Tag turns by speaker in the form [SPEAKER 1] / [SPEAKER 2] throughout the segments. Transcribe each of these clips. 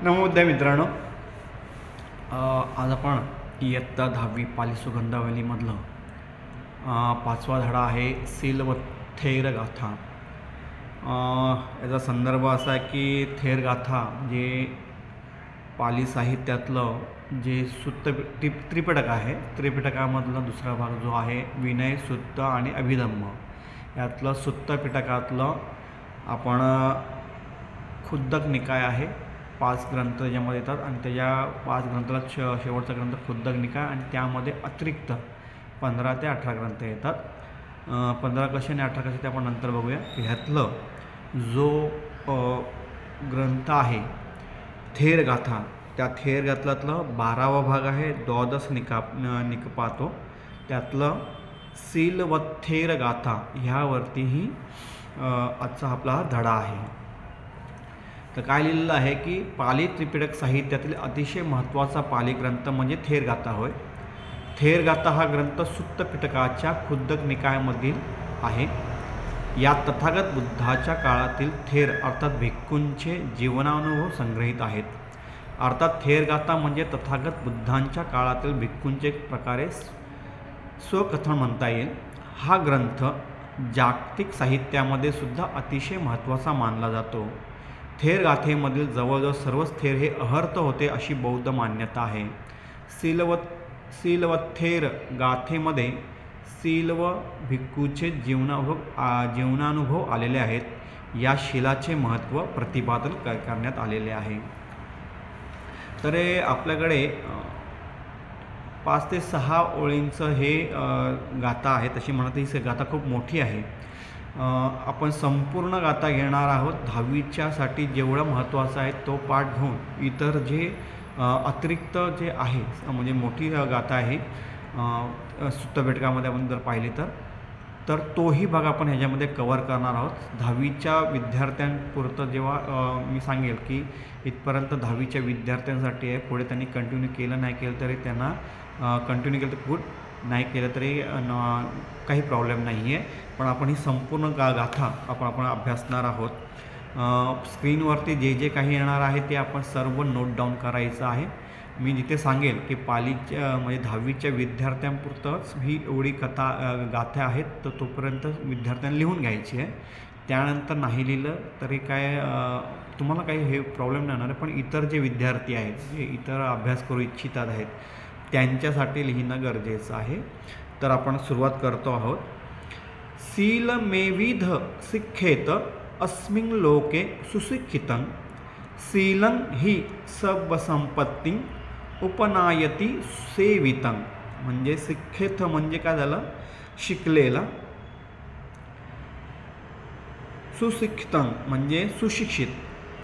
[SPEAKER 1] नमोदय मित्रांनो, आज आपण इयत्ता 10वी पाली सुगंधावलीमधलं पाचवा धडा आहे सील व थेर गाथा। याचा संदर्भ असा आहे की थेर गाथा म्हणजे पाली साहित्यातलं जे सुत्त त्रिपिटक आहे, त्रिपिटकामधला दुसरा भाग जो आहे विनय, सुत्त आणि अभिधम्म। यातलं सुत्त पिटकातलं आपण खुद्दक निकाय आहे, 5 ग्रंथ ज्यामध्ये येतात आणि त्याच्या 5 ग्रंथाला शेवटचा ग्रंथ खुद्दक निकाय आणि त्यामध्ये अतिरिक्त 15 ते 18 ग्रंथ येतात। 15 कसे आणि 18 कसे ते आपण नंतर बघूया। ह्यातलं जो ग्रंथ आहे थेर गाथा, त्या थेर गाथातलं 12वा भाग आहे द्वादश निकपातो, त्यातलं सील व थेर गाथा ह्यावरतीही आजचा आपला हा धडा आहे। तर काय लिहिलेलं आहे की पाली त्रिपिटक साहित्यातील अतिशय महत्त्वाचा पाली ग्रंथ म्हणजे थेर गाथा होय। थेर गाथा हा ग्रंथ सुत्त पिटकाच्या खुद्दक निकायामधील आहे। यात तथागत बुद्धाच्या काळातील थेर अर्थात भिक्खूंचे जीवनानुभव संग्रहित आहेत। अर्थात थेर गाथा म्हणजे तथागत बुद्धांच्या काळातील भिक्खूंचे एक प्रकारे स्वकथन म्हणता येईल। हा ग्रंथ जागतिक साहित्यामध्ये सुद्धा अतिशय महत्त्वाचा मानला जातो। थेर गाथेमधील जवळजवळ सर्वच थेर हे अहर्त होते अशी बौद्ध मान्यता आहे। सील व थेर गाथेमध्ये सील व भिक्खूचे जीवनानुभव आलेले आहेत। या शिलाचे महत्त्व प्रतिपादन करण्यात आलेले आहे। तर आपल्याकडे 5 ते 6 ओळींचं हे गाथा आहे। तशी म्हणत ही गाथा खूप मोठी आहे। आपण संपूर्ण गाथा घेणार आहोत। 10वीच्यासाठी जेवढं महत्त्वाचं आहे तो पाठ घेऊन इतर जे अतिरिक्त जे आहे म्हणजे मोठी गाथा आहे सुत्त पिटकामध्ये आपण जर पाहिली तर तोही भाग आपण ह्याच्यामध्ये कवर करणार आहोत। 10वीच्या विद्यार्थ्यांपुरतं जेव्हा मी सांगेल की इथपर्यंत 10वीच्या विद्यार्थ्यांसाठी आहे, पुढे त्यांनी कंटिन्यू केलं नाही केलं तरी त्यांना कंटिन्यू केलं तर गुड, नाही केलं तरी काही प्रॉब्लेम नाही आहे। पण आपण ही संपूर्ण गाथा आपण अभ्यासणार आहोत। स्क्रीनवरती जे जे काही येणार आहे ते आपण सर्व नोट डाऊन करायचं आहे। मी जिथे सांगेल की पालीच्या म्हणजे 10वीच्या विद्यार्थ्यांपुरतंच ही एवढी गाथा आहेत तर तोपर्यंत विद्यार्थ्यांनी लिहून घ्यायची आहे। त्यानंतर नाही लिहिलं तरी काय तुम्हाला काही हे प्रॉब्लेम नाही होणार आहे। पण इतर जे विद्यार्थी आहेत, जे इतर अभ्यास करू इच्छितात आहेत, त्यांच्यासाठी लिहिणं गरजेचं आहे। तर आपण सुरुवात करतो आहोत। सील मेविध सिक्खेत अस्मिन् लोके सुशिक्षितं सीलं हि सर्वसंपत्तिं उपनायती सेवितं। म्हणजे सिक्खेत म्हणजे काय झालं, शिकलेला, सुशिक्षितं म्हणजे सुशिक्षित,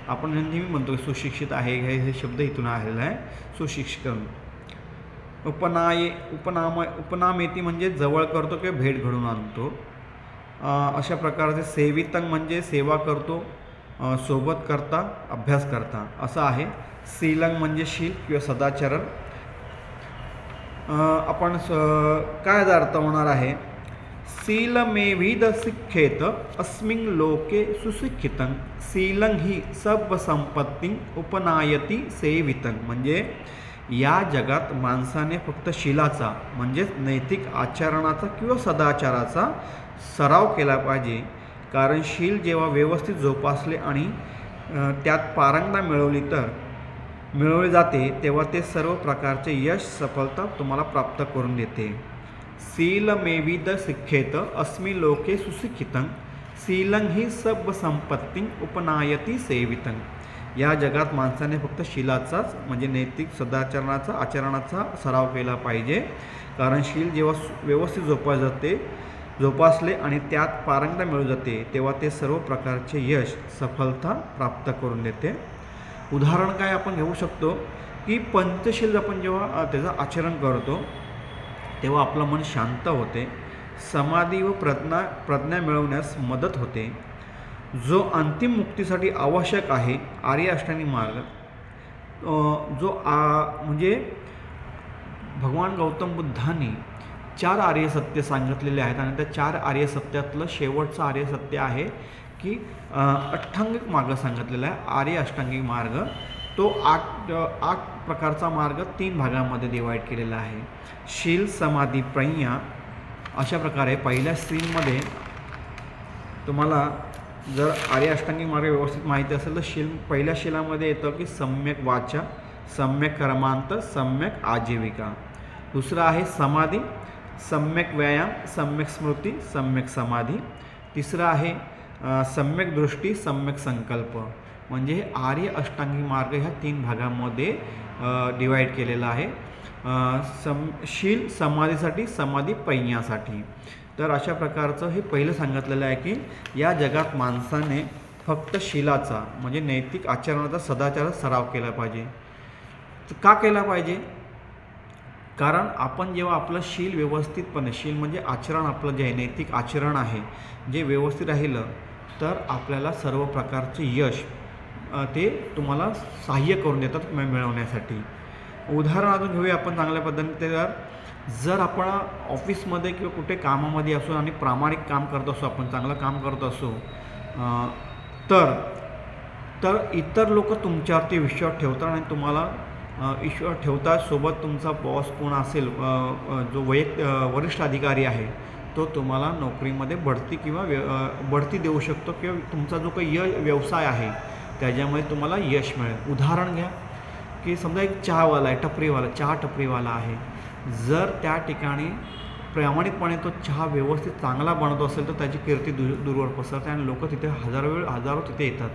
[SPEAKER 1] आपण नेहमी म्हणतो सुशिक्षित आहे, हे शब्द इथून आलेला आहे सुशिक्षितं। उपनामेती म्हणजे जवळ करतो किंवा भेट घडून आणतो, अशा प्रकारचे सेवितं म्हणजे सेवा करतो, सोबत करता, अभ्यास करता असं आहे। सीलं म्हणजे शील किंवा सदाचरण। आपण काय अर्थ होणार आहे, सीलमेविध सिक्खेत अस्मिन् लोके सुशिक्षितं सीलं हि सर्वसंपत्तिं उपनायती सेवितं। म्हणजे या जगात माणसाने फक्त शीलाचा म्हणजेच नैतिक आचरणाचा किंवा सदाचाराचा सराव केला पाहिजे। कारण शील जेव्हा व्यवस्थित जोपासले आणि त्यात पारंगता मिळवली जाते तेव्हा ते सर्व प्रकारचे यश, सफलता तुम्हाला प्राप्त करून देते। सीलमेविध सिक्खेत अस्मिन् लोके सुशिक्षितं सीलं हि सर्वसंपत्तिं उपनायती सेवितं। या जगात माणसाने फक्त शीलाचाच म्हणजे नैतिक सदाचरणाचा आचरणाचा सराव केला पाहिजे। कारण शील जेव्हा व्यवस्थित जोपासले आणि त्यात पारंगता मिळू जाते तेव्हा ते सर्व प्रकारचे यश, सफलता प्राप्त करून देते। उदाहरण काय आपण घेऊ शकतो की पंचशील आपण जेव्हा त्याचं आचरण करतो तेव्हा आपलं मन शांत होते, समाधी व प्रज्ञा मिळवण्यास मदत होते। जो अंतिम मुक्तीसाठी आवश्यक आहे आर्य अष्टांगिक मार्ग, म्हणजे भगवान गौतम बुद्धांनी 4 आर्य सत्य सांगितलेले आहेत आणि त्या 4 आर्य सत्यातलं शेवटचं आर्य सत्य आहे की अष्टांगिक मार्ग सांगितलेला आहे, आर्य अष्टांगिक मार्ग। तो 8 प्रकारचा मार्ग 3 भागामध्ये डिवाईड केलेला आहे. शील, समाधी, प्रज्ञा अशा प्रकारे पहिल्या स्ट्रीममध्ये तुम्हाला जर आर्य अष्टांगिक मार्ग व्यवस्थित माहिती असेल तर पहिल्या शिलामध्ये येतं की सम्यक वाचा, सम्यक कर्मांत, सम्यक आजीविका. दुसरं आहे समाधी, सम्यक व्यायाम, सम्यक स्मृती, सम्यक समाधी. तिसरं आहे सम्यक दृष्टी, सम्यक संकल्प. म्हणजे हे आर्य अष्टांगिक मार्ग ह्या 3 भागामध्ये डिवाईड केलेला आहे. शील समाधीसाठी, समाधी प्रज्ञासाठी. तर अशा प्रकारचं हे पहिलं सांगितलेलं आहे की या जगात माणसाने फक्त शीलाचा म्हणजे नैतिक आचरणाचा सदाचाराचा सराव केला पाहिजे. का केला पाहिजे? कारण आपण जेव्हा आपलं शील व्यवस्थितपणे, शील म्हणजे आचरण आपलं जे आहे नैतिक आचरण आहे जे व्यवस्थित राहिलं तर आपल्याला सर्व प्रकारचे यश ते तुम्हाला सहाय्य करून देतात मिळवण्यासाठी. उदाहरण अजून घेऊया आपण चांगल्या पद्धतीने. जर आपण ऑफिसमध्ये किंवा कुठे कामामध्ये असो आणि प्रामाणिक काम करत असो, आपण चांगलं काम करत असो तर इतर लोक तुमच्यावरती विश्वास ठेवतात आणि तुम्हाला विश्वास ठेवतात. सोबत तुमचा बॉस कोण असेल, जो वरिष्ठ अधिकारी आहे तो तुम्हाला नोकरीमध्ये बढती किंवा बढती देऊ शकतो किंवा तुमचा जो काही व्यवसाय आहे त्याच्यामध्ये तुम्हाला यश मिळेल. उदाहरण घ्या की समजा एक चहावाला आहे, चहा टपरीवाला आहे. जर त्या ठिकाणी प्रामाणिकपणे तो चहा व्यवस्थित चांगला बनवतो असेल तर त्याची कीर्ती दूरवर पसरते आणि लोक तिथे हजारो तिथे येतात.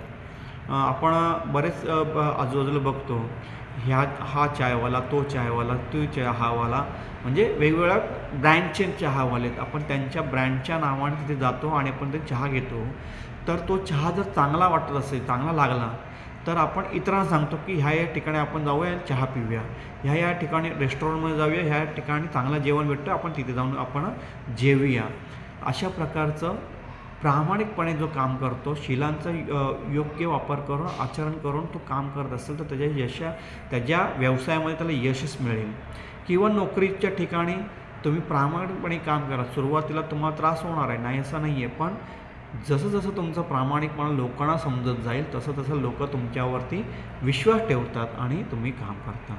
[SPEAKER 1] आपण बरेच आजूबाजूला बघतो, हा चायवाला, तो चायवाला, तो चहावाला, म्हणजे वेगवेगळ्या ब्रँडचे चहावाले आहेत. आपण त्यांच्या ब्रँडच्या नावाने तिथे जातो आणि आपण ते चहा घेतो. तर तो चहा जर चांगला वाटत असेल, चांगला लागला तर आपण इतरांना सांगतो की ह्या ठिकाणी आपण जाऊया चहा पिऊया, ह्या ठिकाणी रेस्टॉरंटमध्ये जाऊया, ह्या ठिकाणी चांगलं जेवण भेटतं, आपण तिथे जाऊन आपण जेवूया. अशा प्रकारचं प्रामाणिकपणे जो काम करतो, शीलांचा योग्य वापर करून, आचरण करून तो काम करत असेल तर त्याच्या व्यवसायामध्ये त्याला यशच मिळेल. किंवा नोकरीच्या ठिकाणी तुम्ही प्रामाणिकपणे काम करा. सुरुवातीला तुम्हाला त्रास होणार आहे, नाही असं नाही आहे, पण जसं जसं तुमचं प्रामाणिकपणा लोकांना समजत जाईल तसं तसं लोक तुमच्यावरती विश्वास ठेवतात आणि तुम्ही काम करता.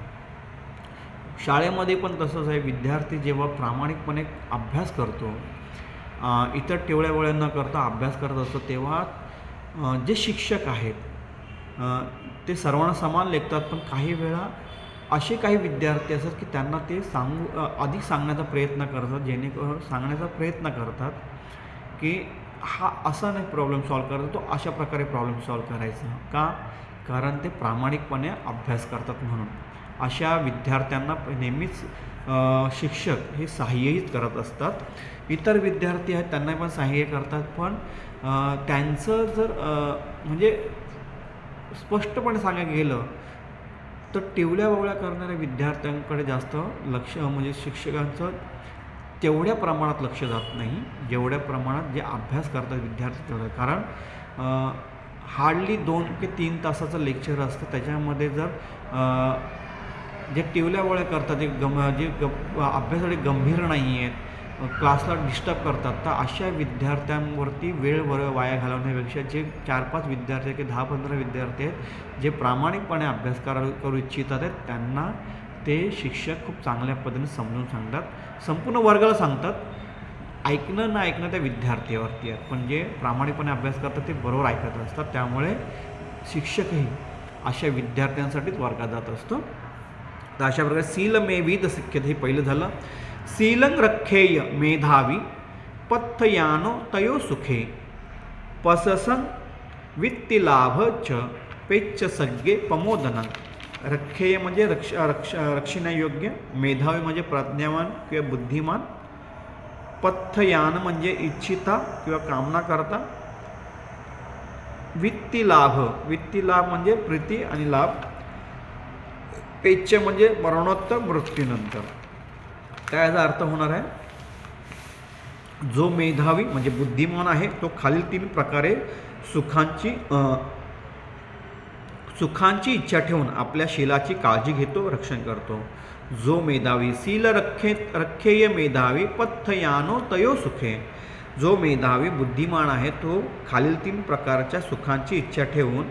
[SPEAKER 1] शाळेमध्ये पण तसंच आहे. विद्यार्थी जेव्हा प्रामाणिकपणे अभ्यास करतो, इतर टेवळ्या न करता अभ्यास करत असतो, तेव्हा जे शिक्षक आहेत ते सर्वांना समान लेखतात. पण काही वेळा असे काही विद्यार्थी असतात की त्यांना ते अधिक सांगण्याचा प्रयत्न करतात, जेणेकरून सांगण्याचा प्रयत्न करतात की हा असा नाही प्रॉब्लेम सॉल्व्ह करतो, तो अशा प्रकारे प्रॉब्लेम सॉल्व्ह करायचा. का? कारण ते प्रामाणिकपणे अभ्यास करतात म्हणून. अशा विद्यार्थ्यांना नेहमीच शिक्षक हे सहाय्यही करत असतात. इतर विद्यार्थी आहेत त्यांना पण सहाय्य करतात, पण त्यांचं जर म्हणजे स्पष्टपणे सांगायला गेलं तर टिवल्या करणाऱ्या विद्यार्थ्यांकडे जास्त लक्ष, म्हणजे शिक्षकांचं तेवढ्या प्रमाणात लक्ष जात नाही जेवढ्या प्रमाणात जे अभ्यास करतात विद्यार्थी तेवढं. कारण हार्डली 2 ते 3 तासाचं लेक्चर असतं. त्याच्यामध्ये जर जे टिवल्या करतात, जे अभ्यासासाठी गंभीर नाही आहेत, क्लासला डिस्टर्ब करतात, तर अशा विद्यार्थ्यांवरती वेळ वाया घालवण्यापेक्षा जे 4-5 विद्यार्थी की 10-15 विद्यार्थी आहेत जे प्रामाणिकपणे अभ्यास करू इच्छितात आहेत, त्यांना ते शिक्षक खूप चांगल्या पद्धतीने समजून सांगतात. संपूर्ण वर्गाला सांगतात. ऐकणं ना ऐकणं त्या विद्यार्थ्यावरती आहे, पण जे प्रामाणिकपणे अभ्यास करतात ते बरोबर ऐकत असतात. त्यामुळे शिक्षकही अशा विद्यार्थ्यांसाठीच वर्गात जात असतो. तर अशा प्रकारे सील मे विद सिक्ख्यत हे पहिलं झालं. सीलं रक्षेय मेधावी पथयानो तयो सुखे पससं वित्तिलाभ च पेच्च सग्गे पमोदनं. रक्षेय म्हणजे रक्षण्यायोग्य, मेधावी म्हणजे प्रज्ञावान किंवा बुद्धिमान, पथयान म्हणजे इच्छिता किंवा कामना करता, वित्तिलाभ म्हणजे प्रीती आणि लाभ, पेच्च म्हणजे मरणोत्तर मृत्यूनंतर. काय याचा अर्थ होणार आहे? जो मेधावी म्हणजे बुद्धिमान आहे तो खालील 3 प्रकारे सुखांची इच्छा ठेवून आपल्या शीलाची काळजी घेतो, रक्षण करतो. जो मेधावी सील रक्षेय मेधावी पथयानो तयो सुखे. जो मेधावी बुद्धिमान आहे तो खालील 3 प्रकारच्या सुखांची इच्छा ठेवून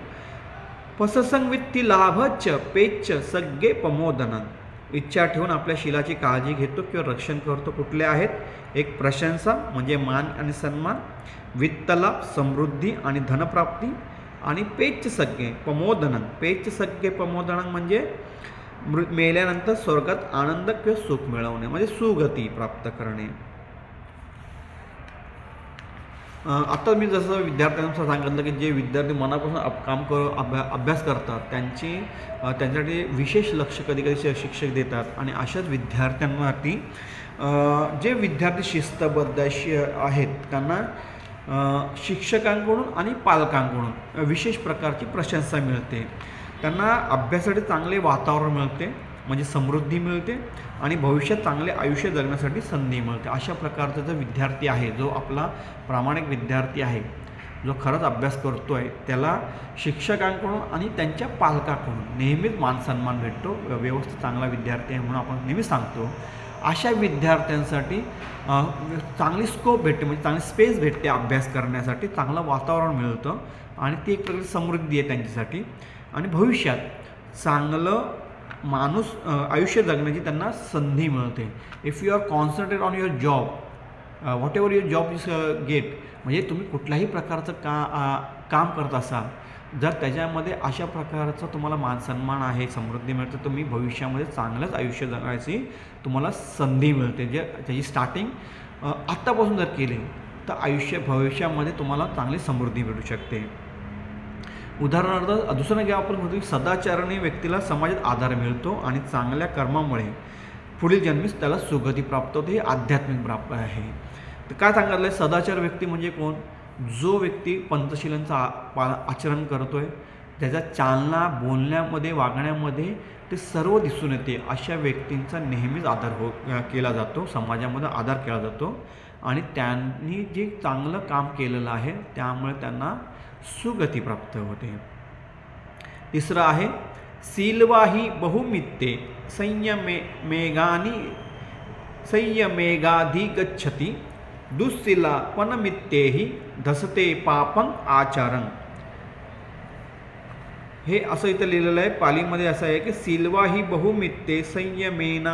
[SPEAKER 1] पससंवित्ती लाभच पेच सगळे प्रमोदनन. इच्छा ठेवून आपल्या शीलाची काळजी घेतो किंवा रक्षण करतो. कुठले आहेत? एक प्रशंसा म्हणजे मान आणि सन्मान, वित्तलाभ समृद्धी आणि धनप्राप्ती, आणि पेच सगळे प्रमोदनन. पेच सगळे प्रमोदनन म्हणजे मेल्यानंतर स्वर्गात आनंद किंवा सुख मिळवणे म्हणजे सुगती प्राप्त करणे. आता मी जसं विद्यार्थ्यांना सांगितलं की जे विद्यार्थी मनापासून अभ्यास करतात त्यांच्यासाठी विशेष लक्ष कधी कधी शिक्षक देतात. आणि अशाच विद्यार्थ्यांवरती जे विद्यार्थी शिस्तबद्ध आहेत त्यांना शिक्षकांकडून आणि पालकांकडून विशेष प्रकारची प्रशंसा मिळते. त्यांना अभ्यासासाठी चांगले वातावरण मिळते म्हणजे समृद्धी मिळते आणि भविष्यात चांगले आयुष्य जगण्यासाठी संधी मिळते. अशा प्रकारचा जो विद्यार्थी आहे, जो आपला प्रामाणिक विद्यार्थी आहे, जो खरंच अभ्यास करतो आहे, त्याला शिक्षकांकडून आणि त्यांच्या पालकाकडून नेहमीच मानसन्मान भेटतो. व्यवस्थित चांगला विद्यार्थी आहे म्हणून आपण नेहमी सांगतो. अशा विद्यार्थ्यांसाठी चांगली स्कोप भेटते म्हणजे चांगली स्पेस भेटते अभ्यास करण्यासाठी, चांगलं वातावरण मिळतं आणि ती एक प्रकारची समृद्धी आहे त्यांच्यासाठी. आणि भविष्यात चांगलं आयुष्य जगण्याची त्यांना संधी मिळते. If you are concentrate on your job, whatever your job is get, म्हणजे तुम्ही कुठल्याही प्रकारचं काम करत असाल, जर त्याच्यामध्ये अशा प्रकारचं तुम्हाला मानसन्मान आहे, समृद्धी मिळते, तुम्ही भविष्यामध्ये चांगलंच आयुष्य जगायची तुम्हाला संधी मिळते. जे त्याची स्टार्टिंग आत्तापासून जर केली तर भविष्यामध्ये तुम्हाला चांगली समृद्धी मिळू शकते. उदाहरणार्थ दुसरं घ्या आपण म्हणतो की सदाचाराने व्यक्तीला समाजात आधार मिळतो आणि चांगल्या कर्मामुळे पुढील जन्मीस त्याला सुगती प्राप्त होते. हे आध्यात्मिक प्राप्त आहे. तर काय सांगितलं आहे? सदाचार व्यक्ती म्हणजे कोण? जो व्यक्ती पंचशीलांचं आचरण करतो आहे, त्याच्या चालना, बोलण्यामध्ये, वागण्यामध्ये ते सर्व दिसून येते. अशा व्यक्तींचा नेहमीच आदर केला जातो, समाजामध्ये आदर केला जातो आणि त्यांनी जे चांगलं काम केलेलं आहे त्यामुळे त्यांना सुगती प्राप्त होते. तिसरं आहे सीलवाही बहुमित्ते संयमेगाधिगच्छति दुःशीलापनमित्तेहि धसते पापं आचरण. हे असं इथं लिहिलेलं आहे. पालीमध्ये असं आहे की सीलवाही बहुमित्ते संयमेनाधिगच्छति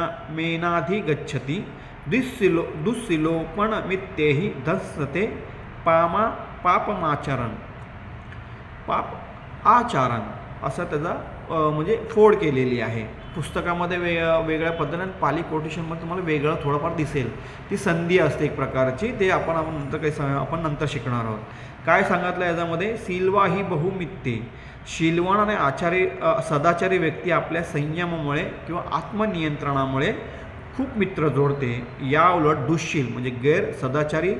[SPEAKER 1] दुःशीलोपनमित्तेहि धसते पापमाचरण. आचरण असं त्याचा म्हणजे फोड केलेली आहे. पुस्तकामध्ये वेगळ्या पद्धतीने पाली कोटेशनमध्ये तुम्हाला वेगळं थोडंफार दिसेल. ती संधी असते एक प्रकारची, ते आपण नंतर शिकणार आहोत. काय सांगितलं याच्यामध्ये? सीलवा ही बहुमित्ते, शीलवान आणि सदाचारी व्यक्ती आपल्या संयमामुळे किंवा आत्मनियंत्रणामुळे खूप मित्र जोडते. या उलट दुःशील म्हणजे गैर सदाचारी,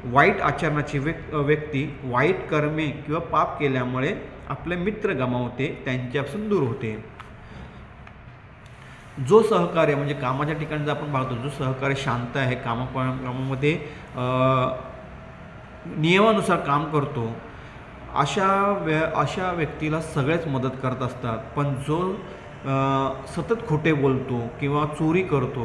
[SPEAKER 1] वाईट आचरणाची व्यक्ती वाईट कर्मे किंवा पाप केल्यामुळे आपले मित्र गमावते, त्यांच्यापासून दूर होते. जो सहकार्य म्हणजे कामाच्या ठिकाणी जर आपण पाहतो, जो सहकार्य शांत आहे, कामामध्ये नियमानुसार काम करतो, अशा व्यक्तीला सगळेच मदत करत असतात. पण जो सतत खोटे बोलतो किंवा चोरी करतो,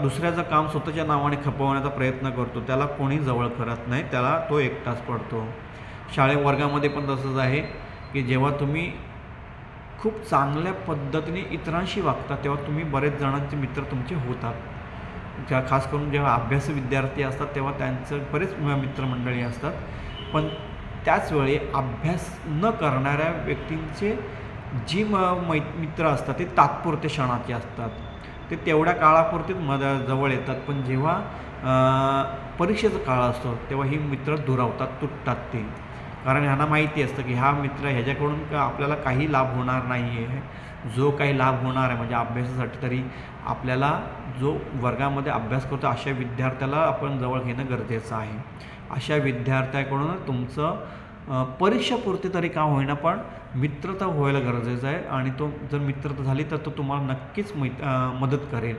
[SPEAKER 1] दुसऱ्याचं काम स्वतःच्या नावाने खपवण्याचा प्रयत्न करतो, त्याला कोणी जवळ करत नाही, त्याला तो एकटाच पडतो. वर्गामध्ये पण तसंच आहे की जेव्हा तुम्ही खूप चांगल्या पद्धतीने इतरांशी वागता तेव्हा तुम्ही बरेच जणांचे मित्र तुमचे होतात. खास करून जेव्हा अभ्यासू विद्यार्थी असतात तेव्हा त्यांचं बरेच मित्रमंडळी असतात. पण त्याचवेळी अभ्यास न करणाऱ्या व्यक्तींचे जी मित्र असतात ते तात्पुरते क्षणाचे असतात. ते तेवढ्या काळापुरतीच जवळ येतात. पण जेव्हा परीक्षेचा काळ असतो तेव्हा ही मित्र दुरावतात, तुटतात ते. कारण ह्यांना माहिती असतं की हा मित्र ह्याच्याकडून आपल्याला काही लाभ होणार नाही आहे. जो काही लाभ होणार आहे म्हणजे अभ्यासासाठी तरी आपल्याला जो वर्गामध्ये अभ्यास करतो अशा विद्यार्थ्याला आपण जवळ घेणं गरजेचं आहे. अशा विद्यार्थ्याकडून तुमचं परीक्षापुरती तरी का होईना पण मित्रता व्हायला गरजेचं आहे. आणि तो जर मित्रता झाली तर तो तुम्हाला नक्कीच मदत करेल.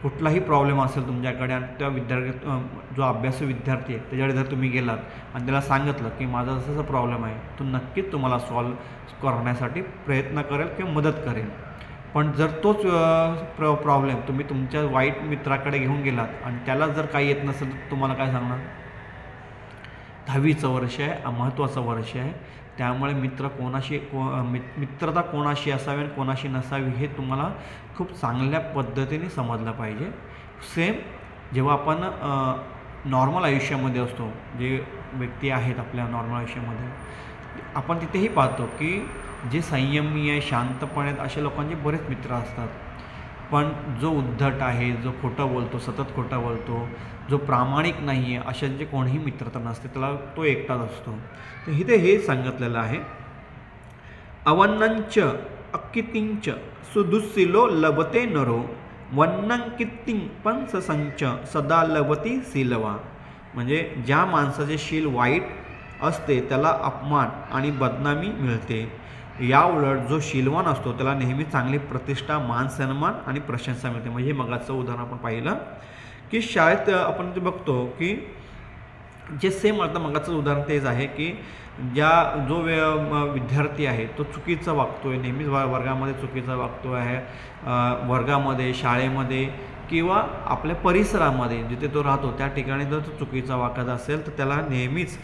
[SPEAKER 1] कुठलाही प्रॉब्लेम असेल तुमच्याकडे आणि त्या जो अभ्यासू विद्यार्थी आहे त्याच्याकडे जर तुम्ही गेलात आणि त्याला सांगितलं की माझा असा प्रॉब्लेम आहे, तो नक्कीच तुम्हाला सॉल्व करण्यासाठी प्रयत्न करेल किंवा मदत करेल. पण जर तोच प्रॉब्लेम तुम्ही तुमच्या वाईट मित्राकडे घेऊन गेलात आणि त्याला जर काही येत नसेल तर तुम्हाला काय सांगणार? 10वीचं वर्ष आहे, महत्त्वाचं वर्ष आहे. त्यामुळे मित्रता कोणाशी असावी आणि कोणाशी नसावी हे तुम्हाला खूप चांगल्या पद्धतीने समजलं पाहिजे. सेम जेव्हा आपण नॉर्मल आयुष्यामध्ये असतो, जे व्यक्ती आहेत आपल्या नॉर्मल आयुष्यामध्ये, आपण तिथेही पाहतो की जे संयमी आहे, शांतपणे आहेत, अशा लोकांचे बरेच मित्र असतात. पण जो उद्धट आहे, जो खोटं बोलतो, सतत खोटं बोलतो, जो प्रामाणिक नाही आहे, अशांचे कोणीही मित्रता नसते, त्याला तो एकटाच असतो. तर इथे हे सांगितलेलं आहे, अवन्नंच अकितिंच सुदुस्सिलो लभते नरो वन्नं कित्तिं पंससंच सदा लभती सीलवा. म्हणजे ज्या माणसाचे शील वाईट असते त्याला अपमान आणि बदनामी मिळते. या उलट जो शीलवान असतो त्याला नेहमी चांगली प्रतिष्ठा, मान सन्मान आणि प्रशंसा मिळते. म्हणजे मगाचं उदाहरण आपण पाहिलं की शाळेत आपण ते बघतो की जे सेम आता मगाचं उदाहरण तेच आहे की जो विद्यार्थी आहे तो चुकीचं वागतो आहे, नेहमीच वर्गामध्ये चुकीचा वागतो आहे, वर्गामध्ये, शाळेमध्ये किंवा आपल्या परिसरामध्ये जिथे तो राहतो त्या ठिकाणी जर तो चुकीचा वागत असेल तर त्याला नेहमीच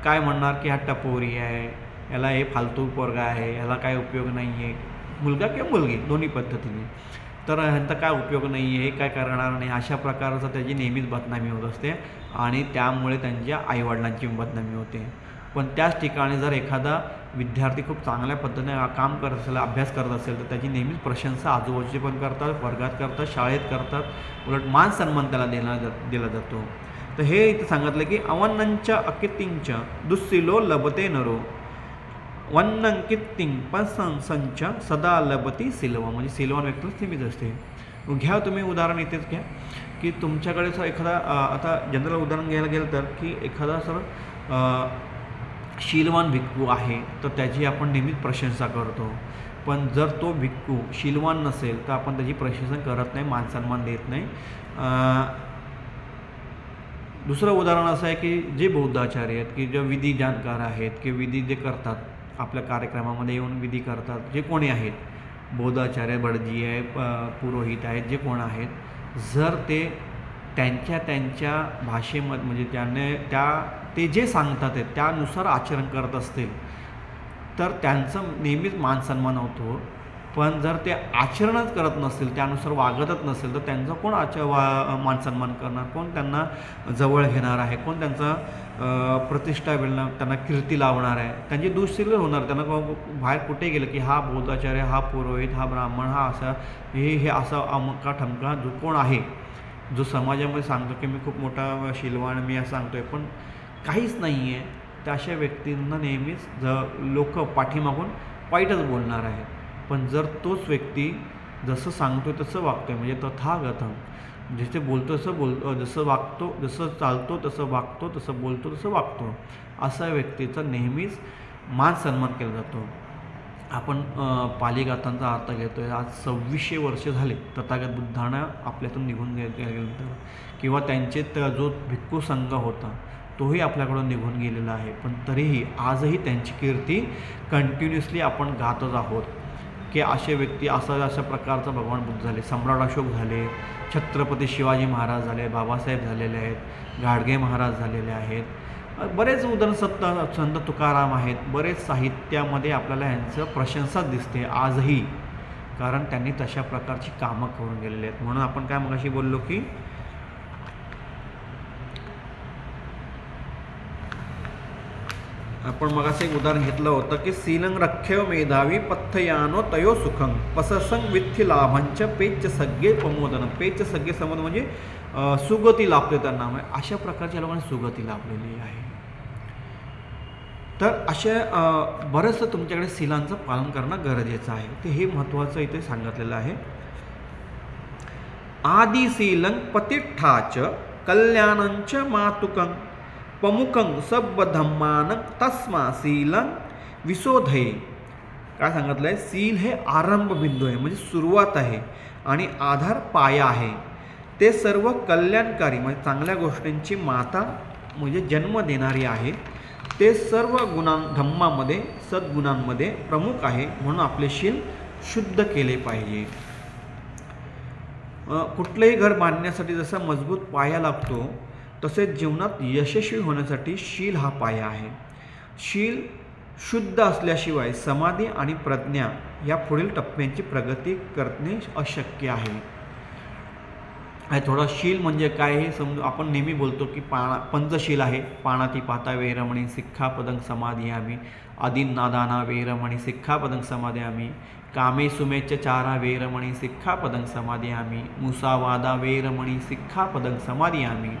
[SPEAKER 1] काय म्हणणार की हा टपोरी आहे, याला हे फालतू पोरगा आहे, याला काय उपयोग नाही आहे, मुलगा किंवा मुलगी दोन्ही पद्धतीने, तर ह्यांचा काय उपयोग नाही आहे, हे काय करणार नाही, अशा प्रकारचं त्याची नेहमीच बदनामी होत असते आणि त्यामुळे त्यांच्या आईवडिलांची बदनामी होते. पण त्याच ठिकाणी जर एखादा विद्यार्थी खूप चांगल्या पद्धतीने काम करत असेल, अभ्यास करत असेल, तर त्याची नेहमीच प्रशंसा आजूबाजूचे पण करतात, वर्गात करतात, शाळेत करतात, उलट मान सन्मान त्याला दिला जातो. तर हे इथे सांगितलं की अवन्नंच अकितिंच दुस्सिलो लभते नरो वन्नं कित्तिं पंससंच सदा लभती सिलवा. म्हणजे सिलवान व्यक्ती सीमित असते. घ्या तुम्ही उदाहरण इथेच घ्या की तुमच्याकडे जर एखादा आता जनरल उदाहरण घ्यायला गेलं तर की एखादा सर शीलवान भिक्खू आहे तर त्याची आपण नेहमीच प्रशंसा करतो. पण जर तो भिक्खू शीलवान नसेल तर आपण त्याची प्रशंसा करत नाही, मान सन्मान देत नाही. दुसरं उदाहरण असं आहे की जे बौद्धाचार्य आहेत की जे विधी जाणकार आहेत की विधी जे करतात, आपल्या कार्यक्रमामध्ये येऊन विधी करतात, जे कोणी आहेत, बौद्धाचार्य, भटजी आहे, पुरोहित आहेत, जे कोण आहेत, जर ते त्यांच्या भाषेमध्ये म्हणजे ते जे सांगतात आहे त्यानुसार आचरण करत असतील तर त्यांचं नेहमीच मान सन्मान होतो. पण जर ते आचरणच करत नसतील, त्यानुसार वागतच नसेल तर त्यांचा कोण मान सन्मान करणार, कोण त्यांना जवळ घेणार आहे, कोण त्यांचा प्रतिष्ठा मिळणार, त्यांना कीर्ती लावणार आहे, त्यांची दुःस्थिती होणार. त्यांना बाहेर कुठे गेलं की हा बौद्धाचार्य, हा पुरोहित, हा ब्राह्मण, हा असा हे असा अमका ठमका जो कोण आहे, जो समाजामध्ये सांगतो की मी खूप मोठा शीलवान, मी असं सांगतोय, पण काहीच नाही आहे, तर अशा व्यक्तींना नेहमीच लोक पाठीमागून वाईटच बोलणार आहेत. पण जर तोच व्यक्ती जसं सांगतोय तसं वागतोय, म्हणजे तथागतम, जिथे बोलतो तसं जसं वागतो, जसं चालतो तसं वागतो, तसं बोलतो तसं वागतो, असा व्यक्तीचा नेहमीच मान सन्मान केला जातो. आपण पाली गाथांचा अर्थ घेतो आहे. आज 2600 वर्ष झाले तथागत बुद्धांना आपल्यातून निघून गेल्यानंतर, किंवा त्यांचे जो भिक्खू संघ होता तोही आपल्याकडून निघून गेलेला आहे. पण तरीही आजही त्यांची कीर्ती कंटिन्युअसली आपण गातच आहोत की असे व्यक्ती अशा प्रकारचा भगवान बुद्ध झाले, सम्राट अशोक झाले, छत्रपती शिवाजी महाराज झाले, बाबासाहेब झालेले आहेत, गाडगे महाराज झालेले आहेत, बरेच उदाहरण संत तुकाराम आहेत. बरेच साहित्यामध्ये आपल्याला यांचं प्रशंसा दिसते आजही, कारण त्यांनी तशा प्रकारची कामं करून गेलेले आहेत. म्हणून आपण काय मगाशी बोललो की आपण मगाशी एक उदाहरण घेतलं होतं की सीलं रख्यो मेधावी पथयानो तयो सुखं पससंग विथ्थी लाभांच पेच सगळे प्रमोदन. पेच सगळे समोर म्हणजे सुगती लाभते त्यांना, अशा प्रकारच्या लोकांनी सुगती लाभलेली आहे. तर अशा बरंचसं तुमच्याकडे शीलांचं पालन करणं गरजेचं आहे. ते हे महत्त्वाचं इथे सांगितलेलं आहे. आदिशीलं पतिष्ठाच कल्याणंच मातुकं पमुखं सब्बधम्मान तस्मा सीलं विशोधये. काय सांगितलं आहे? सील हे आरंभ बिंदू आहे, म्हणजे सुरुवात आहे, आणि आधार पाया आहे. ते सर्व कल्याणकारी म्हणजे चांगल्या गोष्टींची माता म्हणजे जन्म देणारी आहे. ते सर्व धम्मामध्ये सद्गुणांमध्ये प्रमुख आहे. म्हणून आपले शील शुद्ध केले पाहिजे. कुठलंही घर बांधण्यासाठी जसा मजबूत पाया लागतो तसेच जीवनात यशस्वी होण्यासाठी शील हा पाया आहे. शील शुद्ध असल्याशिवाय समाधी आणि प्रज्ञा या पुढील टप्प्यांची प्रगती करणे अशक्य आहे. थोडा शील म्हणजे काय हे समजू. आपण नेहमी बोलतो की पंचशील आहे. पाणातिपाता वेरमणी सिक्खापदं समादियामि, आदिन्नादाना वेरमणी सिक्खापदं समादियामि, कामे सुमेच्च चारा वेरमणी सिक्खापदं समादियामि, मुसावादा वेरमणी सिक्खापदं समादियामि,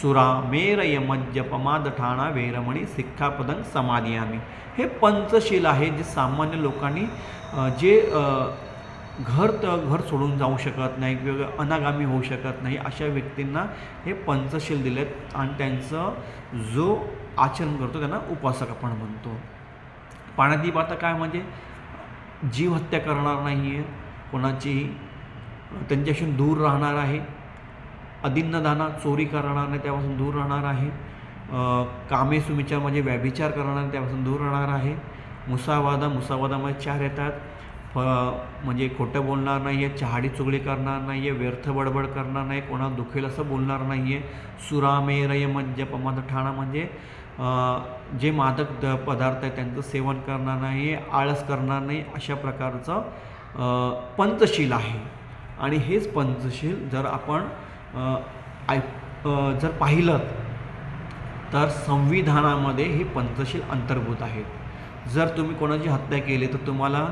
[SPEAKER 1] सुरा मेरय मज्जपमादठाणा वेरमणी सिक्खापदं समादियामि. हे पंचशील आहे जे सामान्य लोकांनी जे घर सोडून जाऊ शकत नाही किंवा अनागामी होऊ शकत नाही अशा व्यक्तींना हे पंचशील दिलेत आणि त्यांचं जो आचरण करतो त्यांना उपासक आपण म्हणतो. पाणातिपाता काय म्हणजे जीव हत्या करणार नाही आहे, कोणाचीही त्यांच्यापासून दूर राहणार आहे. अदिन्नदाना चोरी करणार नाही, त्यापासून दूर राहणार आहे. कामे सुमिचार म्हणजे व्यभिचार करणार नाही, त्यापासून दूर राहणार आहे. मुसावादामध्ये चार येतात. म्हणजे खोटं बोलणार नाही आहे, चहाडी चुगली करणार नाही आहे, व्यर्थ बडबड करणार नाही, कोणाला दुखेल असं बोलणार नाही आहे. सुरामेरय मज्जपमाद ठाणा म्हणजे जे मादक पदार्थ आहे त्यांचं सेवन करणार नाही आहे, आळस करणार नाही, अशा प्रकारचं पंचशील आहे. आणि हेच पंचशील जर आपण जर पाहिलं तर संविधानामध्ये हे पंचशील अंतर्भूत आहेत. जर तुम्ही कोणाची हत्या केली तर तुम्हाला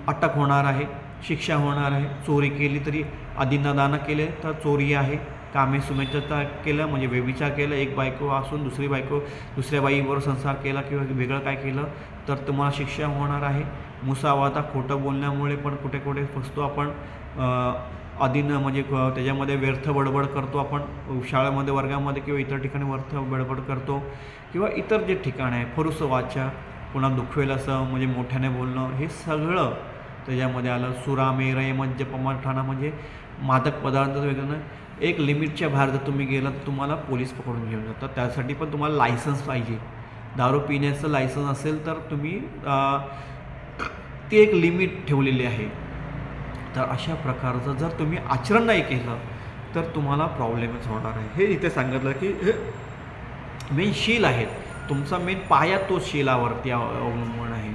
[SPEAKER 1] अटक होणार आहे, शिक्षा होणार आहे. चोरी केली तरी अदिन्नदान केले तर चोरी आहे. कामे सुमेच्छता केलं म्हणजे व्यभिचार केलं, एक बायको असून दुसऱ्या बाईबरोबर संसार केला किंवा वेगळं काय केलं तर तुम्हाला शिक्षा होणार आहे. मुसावादा खोटं बोलण्यामुळे पण कुठे कुठे फसतो आपण. म्हणजे त्याच्यामध्ये व्यर्थ बडबड करतो आपण शाळेमध्ये वर्गामध्ये किंवा इतर ठिकाणी व्यर्थ बडबड करतो किंवा इतर जे ठिकाण आहे फरुस वाचा, पुन्हा दुखवेल असं म्हणजे मोठ्याने बोलणं, हे सगळं त्याच्यामध्ये आलं. सुरामेरय मज्जपमाठाणा म्हणजे मादक पदार्थ वगैरे. एक लिमिटच्या बाहेर जर तुम्ही गेला तर तुम्हाला पोलीस पकडून घेऊन जातात. त्यासाठी पण तुम्हाला लायसन्स पाहिजे. दारू पिण्याचं लायसन्स असेल तर तुम्ही ती एक लिमिट ठेवलेली आहे. तर अशा प्रकारचं जर तुम्ही आचरण नाही केलं तर तुम्हाला प्रॉब्लेमच होणार आहे. हे इथे सांगितलं की हे मेन शील आहेत. तुमचा मेन पाया तो शीलावरती अवलंबून आहे.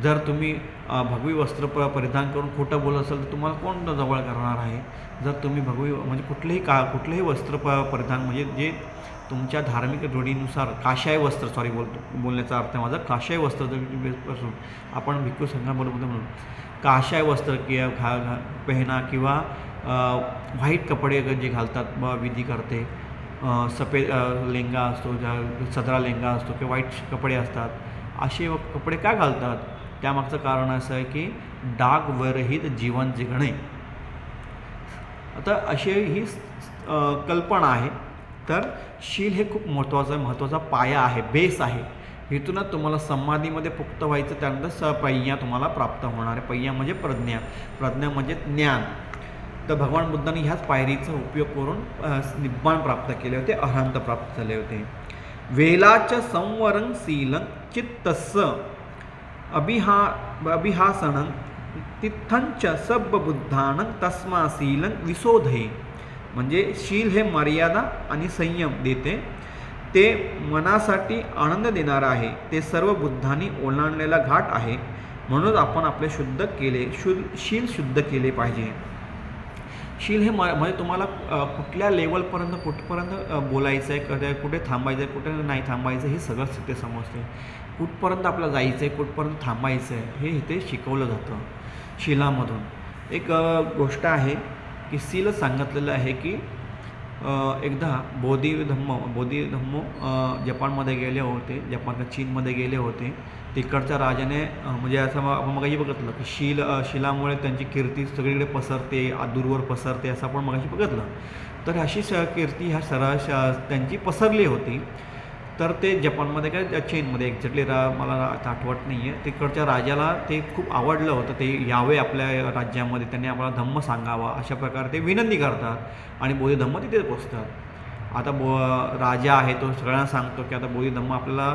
[SPEAKER 1] जर तुम्ही भगवी वस्त्र परिधान करून खोटं बोलत असाल तर तुम्हाला कोण जवळ करणार आहे. जर तुम्ही भगवी म्हणजे कुठलेही वस्त्र परिधान म्हणजे जे तुमच्या धार्मिक रूढीनुसार काशाय वस्त्र बोलण्याचा अर्थ माझा काशाय वस्त्र जर आपण भिक्खू संघाबरोबर म्हणून काशाय वस्त्र पेहना किंवा व्हाईट कपडे जे घालतात विधी करते, सफेद लेंगा असतो, सदरा लेंगा असतो किंवा व्हाईट कपडे असतात, असे कपडे का घालतात त्यामागचं कारण असं आहे की डागवरहित जीवन जगणे. आता अशी ही कल्पना आहे. तर शील हे खूप महत्त्वाचा पाया आहे, बेस आहे. इथूनच तुम्हाला समाधीमध्ये पुक्त व्हायचं, त्यानंतर सपय्या तुम्हाला प्राप्त होणार आहे. पय्या म्हणजे प्रज्ञा म्हणजे ज्ञान. तर भगवान बुद्धांनी ह्याच पायरीचा उपयोग करून निब्बाण प्राप्त केले होते, अरहंत प्राप्त झाले होते. वेलाच संवरं शीलं चित्तस्य अभिहासनं तिथंच सब्बबुद्धानं तस्मा शीलं विशोधये. म्हणजे शील हे मर्यादा आणि संयम देते, ते मनासाठी आनंद देणारं आहे, ते सर्व बुद्धांनी ओलांडलेला घाट आहे. म्हणून आपण आपले शील शुद्ध केले पाहिजे. शील हे म्हणजे तुम्हाला कुठल्या लेवलपर्यंत कुठपर्यंत बोलायचं आहे, कुठे थांबायचं आहे, कुठे नाही थांबायचं, हे सगळंच तिथे समजते. कुठपर्यंत आपल्याला जायचं आहे, कुठपर्यंत थांबायचं आहे, हे इथे शिकवलं जातं शीलामधून. एक गोष्ट आहे की शील सांगितलेलं आहे की एकदा बोधिधम्मो जपानमध्ये गेले होते, चीनमध्ये गेले होते. तिकडच्या राजाने म्हणजे असं आपण मगाशी बघितलं की शिलामुळे त्यांची कीर्ती सगळीकडे पसरते, दूरवर पसरते, असं आपण मगाशी बघितलं. तर अशी कीर्ती ह्या त्यांची पसरली होती. तर ते जपानमध्ये काय चीनमध्ये एक्झॅक्टली मला आता आठवत नाही आहे, तिकडच्या राजाला ते खूप आवडलं होतं. ते यावे आपल्या राज्यामध्ये, त्यांनी आपल्याला धम्म सांगावा, अशा प्रकारे ते विनंती करतात आणि बोधिधम्म तिथे पोचतात. आता राजा आहे तो सगळ्यांना सांगतो की आता बोधिधम्म आपल्याला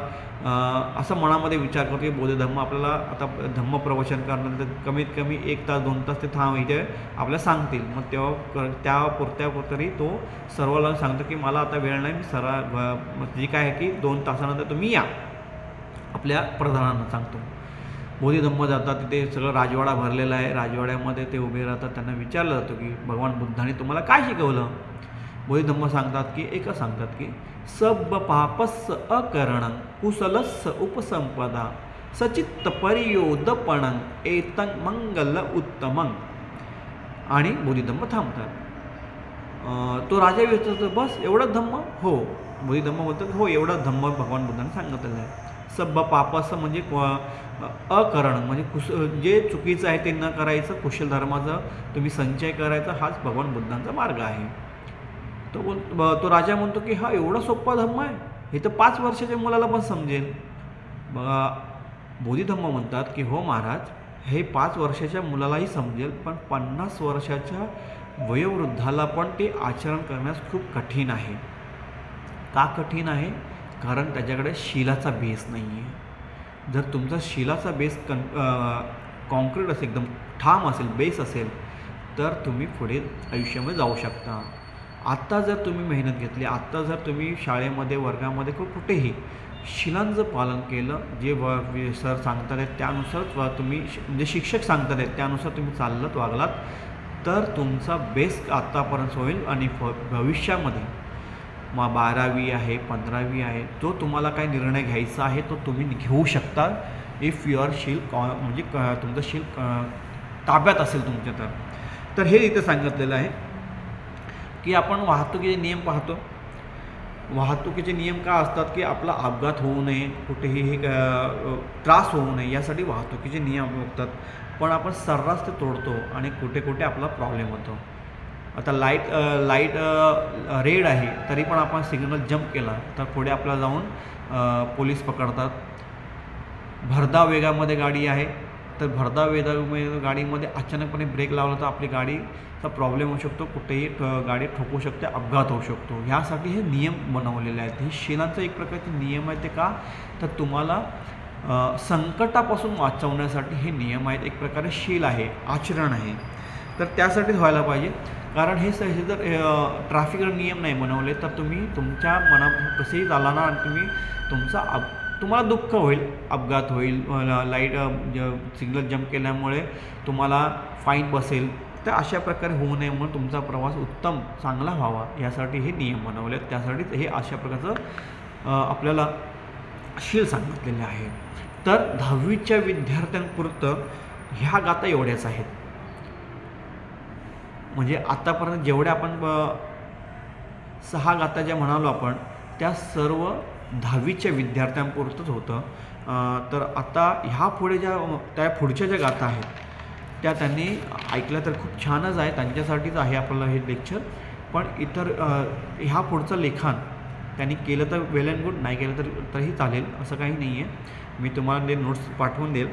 [SPEAKER 1] असं मनामध्ये विचार करतो की बोधिधम्म आपल्याला आता धम्म प्रवचन करण्यानंतर कमीत कमी 1 तास 2 तास ते इथे आपल्याला सांगतील. मग तेव्हा त्या पुरतरी तो सर्वांना सांगतो की मला आता वेळ नाही, मी जे काय आहे की 2 तासानंतर तुम्ही या, आपल्या प्रधानांना सांगतो. बोधिधम्म जातात, तिथे सगळं राजवाडा भरलेला आहे. राजवाड्यामध्ये ते उभे राहतात. त्यांना विचारलं जातं की भगवान बुद्धाने तुम्हाला काय शिकवलं. बोधिधम्म सांगतात की सब पापस्स अकरणं कुशलस्स उपसंपदा सचित्त परियोदपणं एतं मंगल उत्तमं. आणि बोधिधम्म थांबतात. तो राजा विचारतो बस एवढंच धम्म. हो, बोधिधम्म बोलतात हो एवढंच धम्म भगवान बुद्धाने सांगितलेलं आहे. सब पापस्स म्हणजे अकरण म्हणजे जे चुकीचं आहे ते न करायचं, कुशल धर्माचा तुम्ही संचय करायचा, हाच भगवान बुद्धांचा मार्ग आहे. तो राजा म्हणतो की हा एवढा सोपा धम्म आहे, हे तर 5 वर्षाच्या मुलाला पण समजेल. बोधिधम्म म्हणतात की हो महाराज, हे 5 वर्षाच्या मुलालाही समजेल, पण 50 वर्षाच्या वयोवृद्धाला पण ते आचरण करण्यास खूप कठीण आहे. का कठीण आहे? कारण त्याच्याकडे शीलाचा बेस नाही आहे. जर तुमचा शीलाचा बेस कॉन्क्रीट असेल, एकदम ठाम असेल, बेस असेल, तर तुम्ही पुढे आयुष्यामध्ये जाऊ शकता. आत्ता जर तुम्ही मेहनत घेतली, आत्ता जर तुम्ही शाळेमध्ये वर्गामध्ये कुठेही शिलांचं पालन केलं, जे सर सांगतात आहेत त्यानुसार तुम्ही म्हणजे शिक्षक सांगतात आहेत त्यानुसार तुम्ही चाललात वागलात, तर तुमचा बेस आत्तापर्यंत होईल. आणि भविष्यामध्ये 12वी आहे, 15वी आहे, जो तुम्हाला काही निर्णय घ्यायचा आहे तो तुम्ही घेऊ शकता, इफ युअर शील म्हणजे तुमचं शील ताब्यात असेल तुमच्या. तर हे इथे सांगितलेलं आहे की आपण वाहतुकीचे नियम पाहतो. वाहतुकीचे नियम का असतात की आपला अपघात होऊ नये, कुठेही हे त्रास होऊ नये, यासाठी वाहतुकीचे नियम असतात. पण आपण सर्रास ते तोडतो आणि कुठे कुठे आपला प्रॉब्लेम होतो. आता लाईट रेड आहे तरी पण आपण सिग्नल जंप केला तर पुढे आपल्याला जाऊन पोलीस पकडतात. भरधाव वेगामध्ये गाडी आहे तर भरधाव गाडीमध्ये अचानकपणे ब्रेक लावला तर आपली गाडीचा प्रॉब्लेम होऊ शकतो, कुठेही गाडी ठोकू शकते, अपघात होऊ शकतो. ह्यासाठी हे नियम बनवलेले आहेत. हे शीलांचा एक प्रकारचे नियम आहे. ते का तर तुम्हाला संकटापासून वाचवण्यासाठी हे नियम आहेत. एक प्रकारे शील आहे, आचरण आहे. तर त्यासाठीच व्हायला पाहिजे. कारण हे जर ट्रॅफिक नियम नाही बनवले तर तुम्ही तुमच्या कसेही चालणार आणि तुम्हाला दुःख होईल, अपघात होईल, लाईट सिग्नल जंप केल्यामुळे तुम्हाला फाईन बसेल. तर अशा प्रकारे होऊ नये म्हणून तुमचा प्रवास उत्तम चांगला व्हावा यासाठी हे नियम बनवले. त्यासाठीच हे अशा प्रकारचं आपल्याला शील सांगितलेले आहे. तर 10वीच्या विद्यार्थ्यांपुरतं ह्या गाथा एवढ्याच आहेत. म्हणजे आत्तापर्यंत जेवढ्या आपण 6 गाथा ज्या म्हणालो आपण त्या सर्व 10वीच्या विद्यार्थ्यांपुरतंच होतं. तर आता ह्या पुढे त्या पुढच्या ज्या गाथा आहेत त्या त्यांनी ऐकल्या तर खूप छानच आहे, त्यांच्यासाठीच आहे आपल्याला हे लेक्चर. पण इतर ह्या पुढचं लिखाण त्यांनी केलं तर वेल अँड गुड, नाही केलं तरीही चालेल, असं काही नाही आहे. मी तुम्हाला ते नोट्स पाठवून देईल.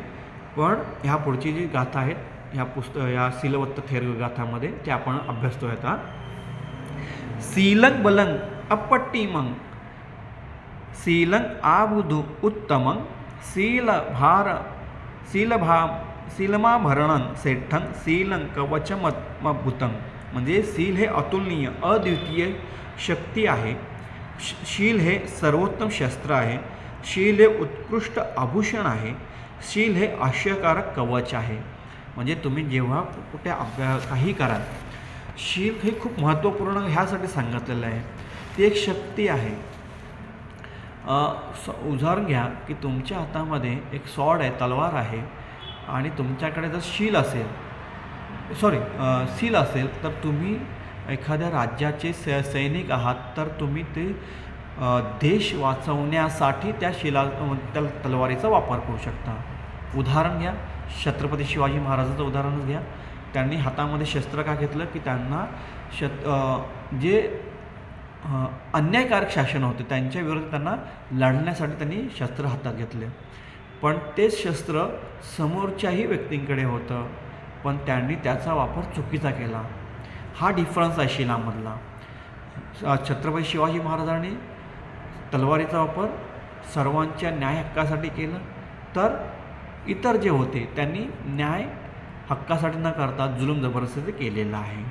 [SPEAKER 1] पण ह्या पुढची जी गाथा आहेत ह्या सीलवत्त थेर गाथामध्ये ते आपण अभ्यासतोय आता. सीलं बलं अपट्टिमं सीलं आबुधु उत्तमं सीलमाभरणं सेठ्ठं सीलं कवचमभूतं. म्हणजे सील हे अतुलनीय अद्वितीय शक्ती आहे. शील हे सर्वोत्तम शस्त्र आहे. शील हे उत्कृष्ट आभूषण आहे. शील हे आश्चर्यकारक कवच आहे. म्हणजे तुम्ही जेव्हा कुठे काही कराल, शील हे खूप महत्त्वपूर्ण ह्यासाठी सांगितलेलं आहे. ती एक शक्ती आहे. उदाहरण घ्या की तुमच्या हातामध्ये एक सॉर्ड आहे, तलवार आहे, आणि तुमच्याकडे जर सील असेल तर तुम्ही एखाद्या राज्याचे सैनिक आहात, तर तुम्ही ते देश वाचवण्यासाठी त्या तलवारीचा वापर करू शकता. उदाहरण घ्या, छत्रपती शिवाजी महाराजांचं उदाहरणच घ्या. त्यांनी हातामध्ये शस्त्र का घेतलं की त्यांना जे अन्यायकारक शासन होते त्यांच्या विरोधात त्यांना लढण्यासाठी त्यांनी शस्त्र हातात घेतले. पण तेच शस्त्र समोरच्याही व्यक्तींकडे होतं, पण त्यांनी त्याचा वापर चुकीचा केला. हा डिफरन्स आहे शीलामधला. छत्रपती शिवाजी महाराजांनी तलवारीचा वापर सर्वांच्या न्याय हक्कासाठी केला, तर इतर जे होते त्यांनी न्याय हक्कासाठी न करता जुलूम जबरदस्ती केलेला आहे.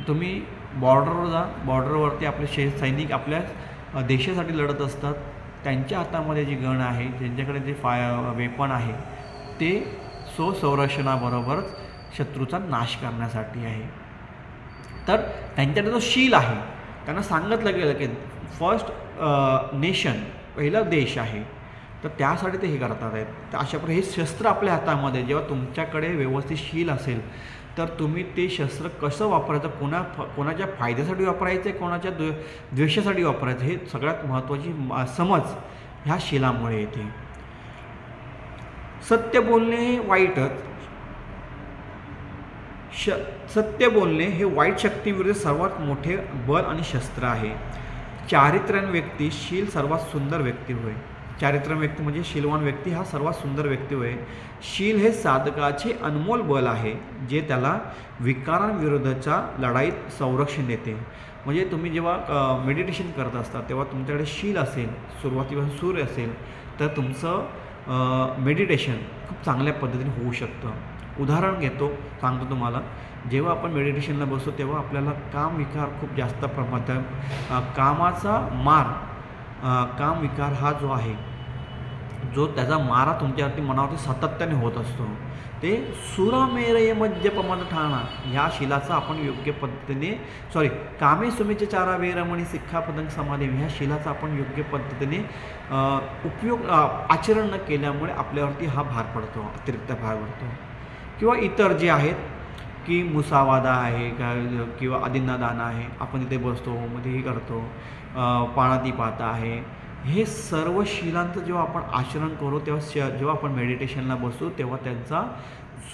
[SPEAKER 1] तुम्ही बॉर्डरवर जा, बॉर्डरवरती आपले सैनिक आपल्या देशासाठी लढत असतात. त्यांच्या हातामध्ये जी गण आहे, त्यांच्याकडे जे वेपन आहे, ते स्वसंरक्षणाबरोबरच शत्रूचा नाश करण्यासाठी आहे. तर त्यांच्याकडे जो शील आहे, त्यांना सांगितलं गेलं की फर्स्ट नेशन, पहिला देश आहे, तर त्यासाठी ते हे करतात आहेत. तर अशा प्रकारे हे शस्त्र आपल्या हातामध्ये, जेव्हा तुमच्याकडे व्यवस्थित शील असेल तर तुम्ही ते शस्त्र कसं वापरायचं, कोणाच्या फायद्यासाठी वापरायचं आहे, कोणाच्या द्वेषासाठी वापरायचं, हे सगळ्यात महत्त्वाची समज ह्या शिलामुळे येते. सत्य बोलणे हे वाईटच, सत्य बोलणे हे वाईट शक्तीविरुद्ध सर्वात मोठे बल आणि शस्त्र आहे. चारित्र्यवान व्यक्ती शील सर्वात सुंदर व्यक्ती होय. चारित्र्यवान व्यक्ती म्हणजे शीलवान व्यक्ती हा सर्वात सुंदर व्यक्ती होय. शील हे साधकाचे अनमोल बल आहे, जे त्याला विकारांविरुद्धच्या लढाईत संरक्षण देते. म्हणजे तुम्ही जेव्हा मेडिटेशन करत असता तेव्हा तुमच्याकडे शील असेल, सुरुवातीपासून सूर्य असेल, तर तुमचं मेडिटेशन खूप चांगल्या पद्धतीने होऊ शकतं. उदाहरण सांगतो तुम्हाला. जेव्हा आपण मेडिटेशनला बसतो तेव्हा आपल्याला काम विकार खूप जास्त प्रमाणात, कामाचा मार, काम विकार हा जो आहे, जो त्याचा मारा तुमच्यावरती मनावरती सातत्याने होत असतो, ते सुरमेरय मध्यपमद ठाणा ह्या शिलाचा आपण योग्य पद्धतीने कामे सुमेचे चारा वेरमणी सिक्खापदं समाधी ह्या शिलाचा आपण योग्य पद्धतीने उपयोग आचरण न केल्यामुळे आपल्यावरती हा भार पडतो, अतिरिक्त भार पडतो. किंवा इतर जे आहेत की मुसावादा आहे किंवा अदिन्नादान आहे, आपण इथे बसतो मध्ये हे करतो, पाणातीपात आहे, हे सर्व शिलांचं जेव्हा आपण आचरण करू तेव्हा जेव्हा आपण मेडिटेशनला बसू तेव्हा त्यांचा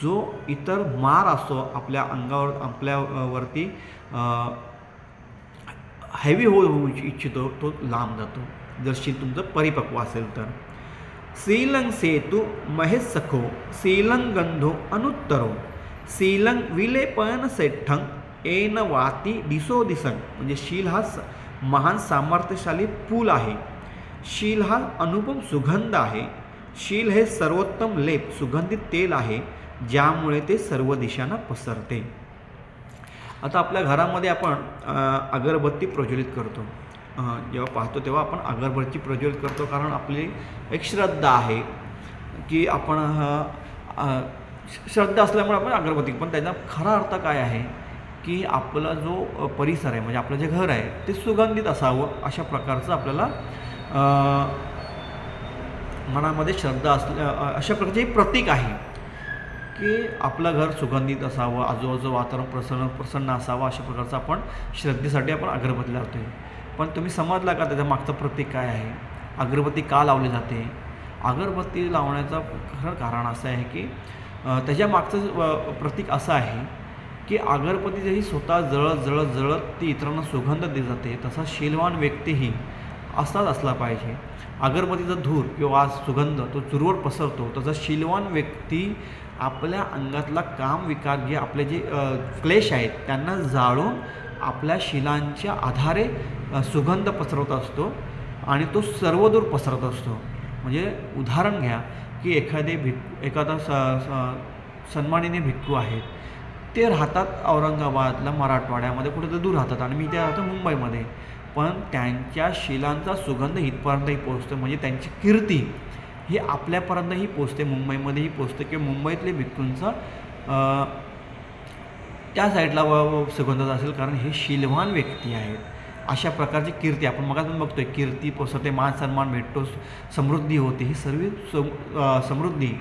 [SPEAKER 1] जो इतर मार असतो आपल्या अंगावर, आपल्यावरती हेवी होऊ इच्छितो, तो लांब जातो जर शील तुमचं परिपक्व असेल तर. शीलं सेतु महेश सखो शीलं गंधो अनुत्तरो शीलं विलेपन सेठ्ठं एन वाती दिसो दिसं. म्हणजे शील हा महान सामर्थ्यशाली पूल आहे. शील हा अनुपम सुगंध आहे. शील हे सर्वोत्तम लेप, सुगंधित तेल आहे, ज्यामुळे ते सर्व दिशांना पसरते. आता आपल्या घरामध्ये आपण अगरबत्ती प्रज्वलित करतो. जेव्हा पाहतो तेव्हा आपण अगरबत्ती प्रज्वलित करतो, कारण आपली एक श्रद्धा आहे की आपण श्रद्धा असल्यामुळे आपण अगरबत्ती. पण त्याचा खरा अर्थ काय आहे की आपला जो परिसर आहे, म्हणजे आपलं जे घर आहे ते सुगंधित असावं, अशा प्रकारचं आपल्याला मनामध्ये श्रद्धा अशा प्रकारचे प्रतीक आहे की आपलं घर सुगंधित असावं, आजूबाजूचं वातावरण प्रसन्न असावं, अशा प्रकारचं आपण श्रद्धेसाठी आपण अगरबत्ती लावतो. पण तुम्ही समजला का त्याच्या मागचं प्रतीक काय आहे? अगरबत्ती का लावली जाते? अगरबत्ती लावण्याचं खरं कारण असं आहे की त्याच्या मागचं प्रतीक असं आहे की अगरबत्ती जरी स्वतः जळत ती इतरांना सुगंध दिली जाते, तसा शीलवान व्यक्तीही असाच असला पाहिजे. अगरबत्तीचा धूर किंवा सुगंध तो चुरूवर पसरतो, तसा शीलवान व्यक्ती आपल्या अंगातला काम विकार, जे आपले जे क्लेश आहेत त्यांना जाळून आपल्या शिलांच्या आधारे सुगंध पसरवत असतो आणि तो सर्वदूर पसरत असतो. म्हणजे उदाहरण घ्या की एखादा सन्माननीय भिक्खू आहेत, ते राहतात औरंगाबादला, मराठवाड्यामध्ये कुठेतरी दूर राहतात, आणि मी ते राहतो मुंबईमध्ये, पण त्यांच्या शिलांचा सुगंध इथपर्यंतही पोचतो. म्हणजे त्यांची कीर्ती ही आपल्यापर्यंतही पोचते, मुंबईमध्येही पोचते, किंवा मुंबईतले भिक्खूंचा त्या साईडला सुगंध असेल, कारण हे शीलवान व्यक्ती आहेत. अशा प्रकारची कीर्ती आपण मगातून बघतोय, कीर्ती पसरते, मान सन्मान भेटतो, समृद्धी होते. ही सर्व समृद्धी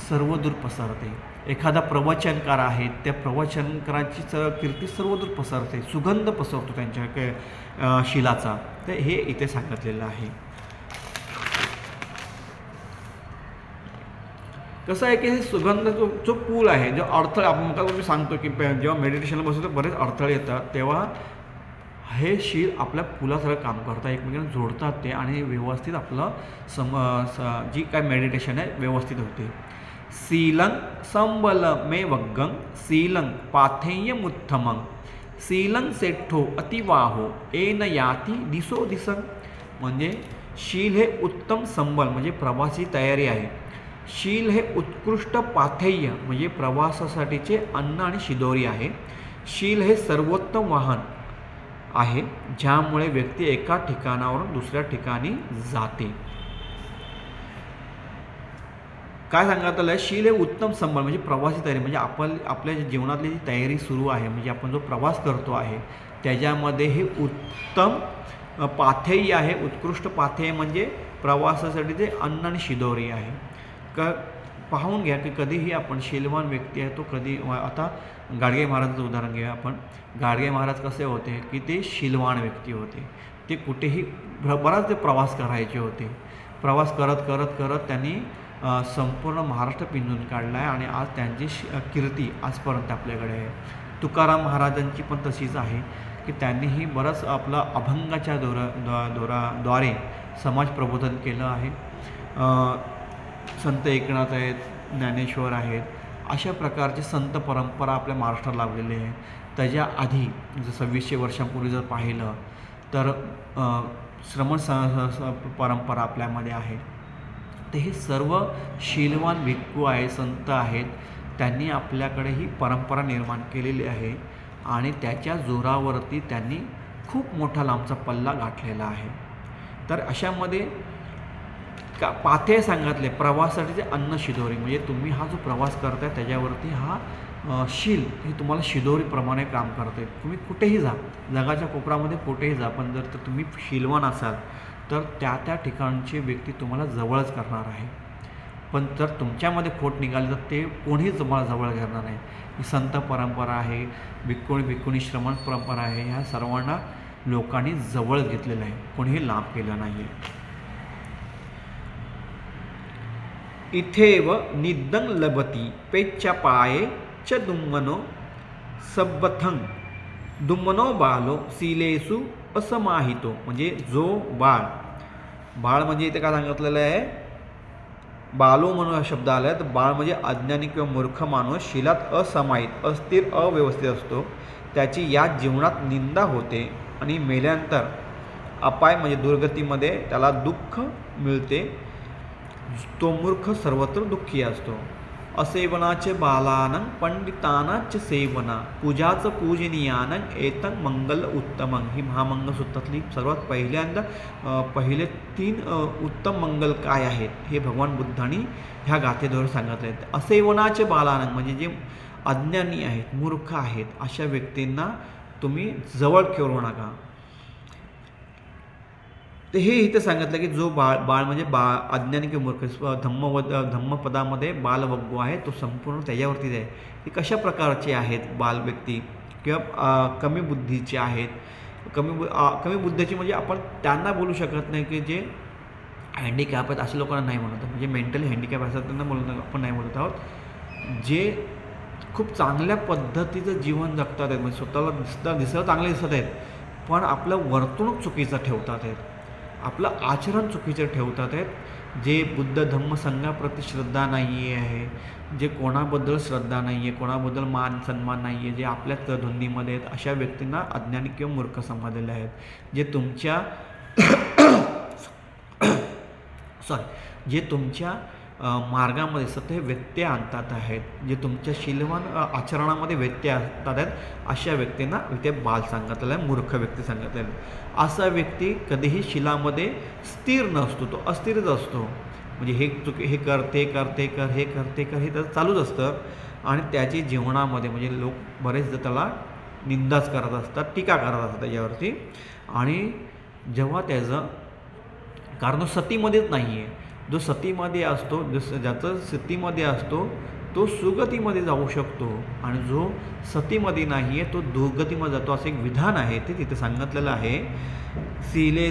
[SPEAKER 1] सर्वदूर पसरते. एखादा प्रवचनकार आहे, त्या प्रवचनकाराची कीर्ती सर्वदूर पसरते, सुगंध पसरतो त्यांच्या शिलाचा. तर हे इथे सांगितलेलं आहे. कसं आहे की हे सुगंध जो पूल आहे, जो अडथळे, आपण मग मी सांगतो की जेव्हा मेडिटेशनला बसतो बरेच अडथळे येतात, तेव्हा हे शील आपल्या पुलासारखं काम करतात, एकमेकांना जोडतात ते, आणि व्यवस्थित आपलं जी काय मेडिटेशन आहे व्यवस्थित होते. शीलं संबल मे वग्गं शीलं पाथेयमुत्तमं शीलं सेठ्ठो अतिवाहो एन याती दिसो दिसन. म्हणजे शील हे उत्तम संबल म्हणजे प्रवासी तयारी आहे. शील हे उत्कृष्ट पाथेय म्हणजे प्रवासासाठीचे अन्न आणि शिदोरी आहे. शील हे सर्वोत्तम वाहन आहे ज्यामुळे व्यक्ती एका ठिकाणावरून दुसऱ्या ठिकाणी जाते. काय सांगण्यात आलं आहे, शील हे उत्तम संबल म्हणजे प्रवासी तयारी म्हणजे आपल्या जीवनातली जी तयारी सुरू आहे म्हणजे आपण जो प्रवास करतो आहे त्याच्यामध्ये हे उत्तम पाथेय आहे. उत्कृष्ट पाथेय म्हणजे प्रवासासाठी ते अन्न आणि शिदोरी आहे. पाहून घ्या की कधीही आपण शीलवान व्यक्ती आहे तो कधी आता गाडगे महाराजांचं उदाहरण घेऊया आपण. गाडगे महाराज कसे होते की ते शीलवान व्यक्ती होते. ते कुठेही बराच ते प्रवास करायचे होते. प्रवास करत करत करत त्यांनी संपूर्ण महाराष्ट्र पिंजून काढला आहे आणि आज त्यांची कीर्ती आजपर्यंत आपल्याकडे आहे. तुकाराम महाराजांची पण तशीच आहे की त्यांनीही बरंच आपलं अभंगाच्या द्वारे समाज प्रबोधन केलं आहे. संत एकनाथ आहेत, ज्ञानेश्वर आहेत, अशा प्रकारचे संत परंपरा आपल्या महाराष्ट्रात लाभलेली आहे. त्याच्या आधी जर 2600 वर्षांपूर्वी जर पाहिलं तर श्रमण परंपरा आपल्यामध्ये आहे. तर हे सर्व शीलवान भिक्खू आहे, संत आहेत, त्यांनी आपल्याकडे ही परंपरा निर्माण केलेली आहे आणि त्याच्या जोरावरती त्यांनी खूप मोठा लांबचा पल्ला गाठलेला आहे. तर अशामध्ये पाथेय सांगितले प्रवासासाठीचे अन्न शिदोरी म्हणजे तुम्ही हा जो प्रवास करताय त्याच्यावरती हा शील हे तुम्हाला शिदोरीप्रमाणे काम करते. तुम्ही कुठेही जा, जगाच्या कोपऱ्यामध्ये कुठेही जा, पण जर तुम्ही शीलवान असाल तर त्या ठिकाणची व्यक्ती तुम्हाला जवळच करणार आहे. पण जर तुमच्यामध्ये खोट निघाली तर ते कोणीही तुम्हाला जवळ घेणार नाही. ही संत परंपरा आहे, भिक्खुणी श्रमण परंपरा आहे, ह्या सर्वांना लोकांनी जवळ घेतलेलं आहे, कोणीही लाभ केला नाही. इथेव निद्दं लभती पेच्च्या पाये च दुम्मनो सब्बथं दुम्मनो बालो शीलेसु असमाहितो. म्हणजे जो बाळ म्हणजे इथे काय सांगितलेलं आहे, बालो म्हणून हा शब्द आला आहे. तर बाळ म्हणजे अज्ञानी किंवा मूर्ख माणूस शीलात असमाहित, अस्थिर, अव्यवस्थित असतो. त्याची या जीवनात निंदा होते आणि मेल्यानंतर अपाय म्हणजे दुर्गतीमध्ये त्याला दुःख मिळते. तो मूर्ख सर्वत्र दुःखी असतो. असेवनाचे बालानं पंडितानाच सेवना पूजाचं पूजनीयानं एतं मंगल उत्तमं. ही महामंगलसूत्रातली सर्वात पहिले 3 उत्तम मंगल काय आहेत हे भगवान बुद्धांनी ह्या गाथेद्वारे सांगितले आहेत. असेवनाचे बालानं म्हणजे जे अज्ञानी आहेत, मूर्ख आहेत, अशा व्यक्तींना तुम्ही जवळ ठेवू नका. तर हे इथे सांगितलं की जो बाळ म्हणजे अज्ञानी किंवा मूर्ख धम्मपदामध्ये बालवग्गो आहे तो संपूर्ण त्याच्यावरतीच आहे. की कशा प्रकारचे आहेत बाल व्यक्ती किंवा कमी बुद्धीचे आहेत. कमी बुद्धीचे म्हणजे आपण त्यांना बोलू शकत नाही की जे हँडिकॅप आहेत अशा लोकांना नाही म्हणत. म्हणजे मेंटली हँडिकॅप असतात त्यांना आपण नाही बोलत आहोत. जे खूप चांगल्या पद्धतीचं जीवन जगतात आहेत म्हणजे स्वतःला दिसायला चांगले दिसत आहेत पण आपलं वर्तणूक चुकीचं ठेवतात आहेत, आपलं आचरण चुकीचं ठेवतात आहेत. जे बुद्ध धम्म संघाप्रती श्रद्धा नाही आहे, जे कोणाबद्दल श्रद्धा नाही आहे, कोणाबद्दल मान सन्मान नाही आहे, जे आपल्या धुंदीमध्ये आहेत अशा व्यक्तींना अज्ञानी किंवा मूर्ख समजलेले आहेत. जे तुमच्या जे तुमच्या मार्गामध्ये सतत व्यत्यय आणतात आहेत, जे तुमच्या शीलवान आचरणामध्ये व्यत्यय आणतात आहेत अशा व्यक्तींना इथे बाल सांगितलेलं आहे, मूर्ख व्यक्ती सांगितलेलं आहे. असा व्यक्ती कधीही शीलामध्ये स्थिर नसतो, तो अस्थिरच असतो. म्हणजे हे कर ते कर ते कर हे करते कर हे त्याचं चालूच असतं आणि त्याची जीवनामध्ये म्हणजे लोक बरेचदा त्याला निंदाच करत असतात, टीका करत असतात त्याच्यावरती. आणि जेव्हा त्याचं कारण सतीमध्येच नाही आहे, जो सतीमध्ये असतो ज्याचं सतीमध्ये असतो तो सुगतीमध्ये जाऊ शकतो आणि जो सतीमध्ये नाही आहे तो दुर्गतीमध्ये जातो. असं एक विधान आहे ते तिथे सांगितलेलं आहे. सीले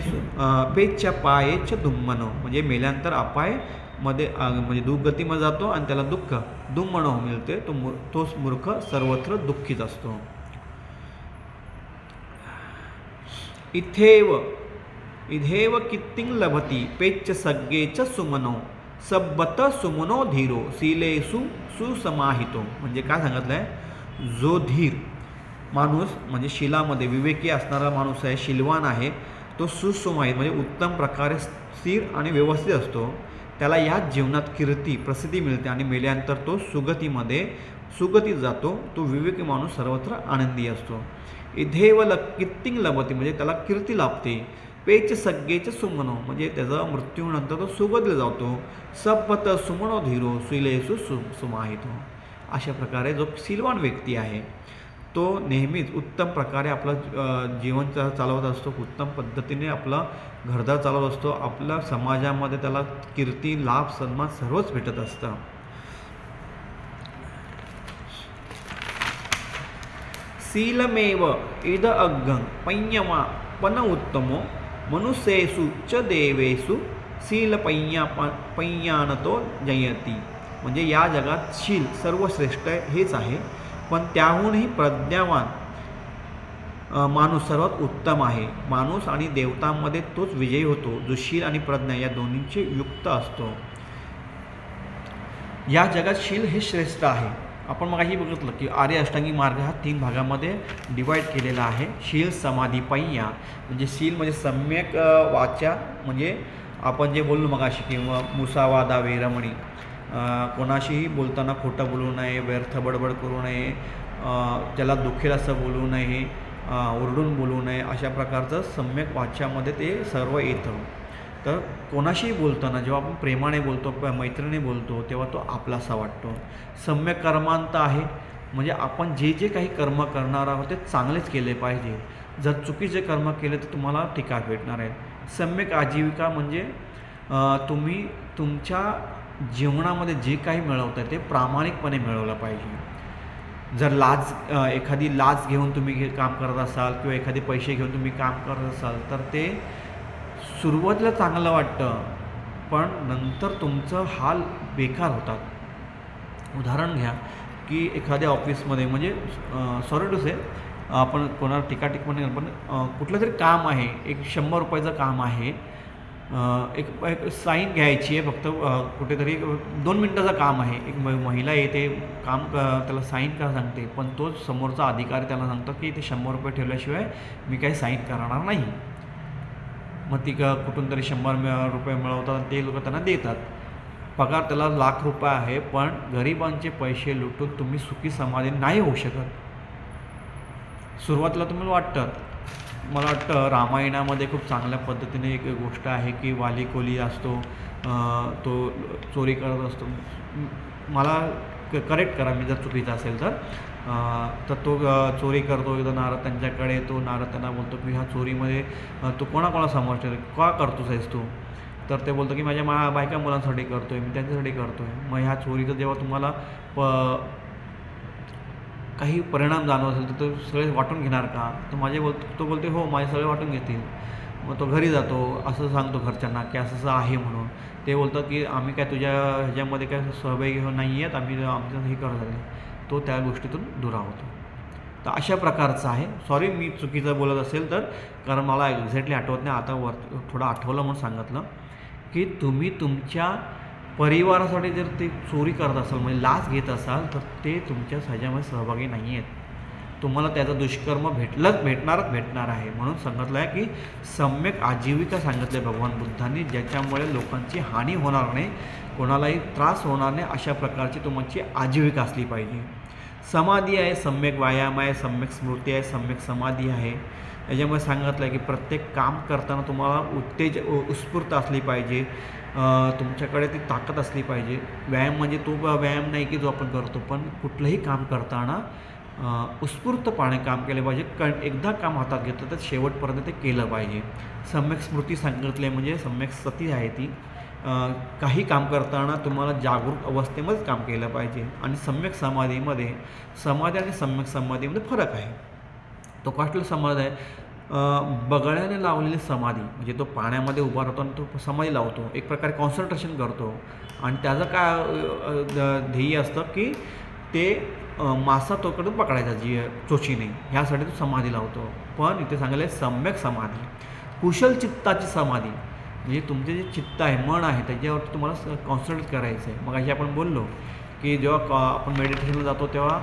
[SPEAKER 1] पेच्या पायेच दुम्मनो म्हणजे मेल्यानंतर अपायमध्ये म्हणजे दुर्गतीमध्ये जातो आणि त्याला दुःख दुम्मनो मिळते. तोच मूर्ख सर्वत्र दुःखीच असतो. इथेव कित्तिं लभती पेच्च सग्गेच सुमनो सब्बत सुमनो धीरो शीलेसु सुसमाहितो. म्हणजे काय सांगितलं आहे, जो धीर माणूस म्हणजे शिलामध्ये विवेकी असणारा माणूस आहे, शीलवान आहे, तो सुसमाहित म्हणजे उत्तम प्रकारे स्थिर आणि व्यवस्थित असतो. त्याला याच जीवनात कीर्ती प्रसिद्धी मिळते आणि मेल्यानंतर तो सुगतीत जातो. तो विवेकी माणूस सर्वत्र आनंदी असतो. इधेव कित्तिंग लभते म्हणजे त्याला कीर्ती लाभते. पेच सगळेच सुमनो म्हणजे त्याचा मृत्यूनंतर तो सुगतीला जातो. सपत सुमनो धीरो सुलेसु सुमाहितो. अशा प्रकारे जो शीलवान व्यक्ती आहे तो नेहमीच उत्तम प्रकारे आपलं जीवन चालवत असतो, उत्तम पद्धतीने आपला घरदार चालवत असतो. आपल्या समाजामध्ये त्याला कीर्ती लाभ सन्मान सर्वच भेटत असतं. शीलमेव इद अग्गं पय्यमा पन उत्तमो मनुष्येषु च देवेषु पय्यानतो जयती. म्हणजे या जगात शील सर्वश्रेष्ठ हेच आहे, पण त्याहूनही प्रज्ञावान माणूस सर्वात उत्तम आहे. माणूस आणि देवतांमध्ये तोच विजयी होतो जो शील आणि प्रज्ञा या दोन्हींचे युक्त असतो. या जगात शील हे श्रेष्ठ आहे. आपण मगाशी बघितलं की आर्य अष्टांगी मार्ग हा 3 भागामध्ये डिवाईड केलेला आहे. शील समाधी पय्या म्हणजे शील म्हणजे सम्यक वाचा म्हणजे आपण जे बोललो मगाशी किंवा मुसावादा वेरमणी, कोणाशीही बोलताना खोटं बोलू नये, व्यर्थ बडबड करू नये, त्याला दुखेल असं बोलू नये, ओरडून बोलू नये. अशा प्रकारचं सम्यक वाच्यामध्ये ते सर्व येतं. तर कोणाशीही बोलताना जेव्हा आपण प्रेमाने बोलतो, मैत्रिणी बोलतो, तेव्हा तो आपलासा वाटतो. सम्यक कर्मांत आहे म्हणजे आपण जे जे काही कर्म करणार आहोत ते चांगलेच केले पाहिजे. जर चुकीचे कर्म केले तर तुम्हाला टीका भेटणार आहे. सम्यक आजीविका म्हणजे तुम्ही तुमच्या जीवनामध्ये जे काही मिळवत आहे ते प्रामाणिकपणे मिळवलं पाहिजे. जर एखादी लाच घेऊन तुम्ही काम करत असाल किंवा एखादे पैसे घेऊन तुम्ही काम करत असाल तर ते सुरुवातीला चांगलं वाटतं, पण नंतर तुमचं हाल बेकार होतात. उदाहरण घ्या की एखाद्या ऑफिसमध्ये म्हणजे सॉरी टू से आपण कोणाला टिकाटिकपणे पण कुठलं तरी काम आहे, एक 100 रुपयाचं काम आहे, एक साईन घ्यायची आहे, फक्त कुठेतरी 2 मिनटाचं काम आहे. एक महिला येते, काम त्याला साईन करा सांगते, पण तोच समोरचा अधिकारी त्याला सांगतो की ते 100 रुपये ठेवल्याशिवाय मी काही साईन करणार नाही. मग ती कुठून तरी 100 रुपये मिळवतात, ते लोक त्यांना देतात. पगार त्याला लाख रुपये आहे, पण गरिबांचे पैसे लुटून तुम्ही सुखी समाधी नाही होऊ शकत. सुरुवातीला तुम्हाला वाटतं, मला वाटतं रामायणामध्ये खूप चांगल्या पद्धतीने एक गोष्ट आहे की वाली कोली असतो, तो चोरी करत असतो. मला करेक्ट करा मी जर चुकीचं असेल तर तो चोरी करतो. एकदा नारद त्यांच्याकडे येतो. नारद त्यांना बोलतो की ह्या चोरीमध्ये तू कोणाकोणा समोर का करतोस आहेस तू? तर ते बोलतो की माझ्या बायका मुलांसाठी करतो आहे, मी त्यांच्यासाठी करतो आहे. मग ह्या चोरीचं जेव्हा तुम्हाला काही परिणाम जाणवत असेल तर तो सगळे वाटून घेणार का? तर तो बोलते हो माझे सगळे वाटून घेतील. मग तो घरी जातो, असं सांगतो घरच्यांना की असं असं आहे म्हणून. ते बोलतात की आम्ही काय तुझ्या ह्याच्यामध्ये काय सहभागी नाही आहेत, आम्ही आमचं हे करत आहे. तो त्या गोष्टीतून दुरा होतो. तर अशा प्रकारचं आहे. सॉरी मी चुकीचं बोलत असेल तर, कारण मला एक्झॅक्टली आठवत नाही. आता थोडं आठवलं म्हणून सांगितलं की तुम्ही तुमच्या परिवारासाठी जर ते चोरी करत असाल म्हणजे लाच घेत असाल तर ते तुमच्या ह्याच्यामध्ये सहभागी नाही आहेत. तुम्हाला त्याचं दुष्कर्म भेटणार आहे. म्हणून सांगितलं आहे की सम्यक आजीविका सांगितले भगवान बुद्धांनी, ज्याच्यामुळे लोकांची हानी होणार नाही, कोणालाही त्रास होणार नाही, अशा प्रकारची तुमची आजीविका असली पाहिजे. समाधी आहे, सम्यक व्यायाम आहे, सम्यक स्मृती आहे, सम्यक समाधी आहे. याच्यामुळे सांगितलं आहे की प्रत्येक काम करताना तुम्हाला उत्स्फूर्त असली पाहिजे, तुमच्याकडे ती ताकद असली पाहिजे. व्यायाम म्हणजे तो व्यायाम नाही की जो आपण करतो, पण कुठलंही काम करताना उत्स्फूर्तपणे काम केलं पाहिजे. एकदा काम हातात घेतलं तर शेवटपर्यंत ते केलं पाहिजे. सम्यक स्मृती सांगितले म्हणजे सम्यक सती आहे ती, काही काम करताना तुम्हाला जागरूक अवस्थेमध्येच काम केलं पाहिजे. आणि सम्यक समाधी आणि सम्यक समाधीमध्ये फरक आहे. तो कसला समाधी आहे? बगळ्याने लावलेली समाधी म्हणजे तो पाण्यामध्ये उभा राहतो आणि तो समाधी लावतो, एक प्रकारे कॉन्सन्ट्रेशन करतो आणि त्याचं काय ध्येय असतं की ते मासा तोकडून पकडायचा चोचीने, ह्यासाठी तो समाधी लावतो. पण इथे सांगितलं सम्यक समाधी, कुशल चित्ताची समाधी म्हणजे तुमचे जे चित्त आहे, मन आहे, त्याच्यावरती तुम्हाला कॉन्सन्ट्रेट करायचं आहे. मग अशी आपण बोललो की जेव्हा आपण मेडिटेशनला जातो तेव्हा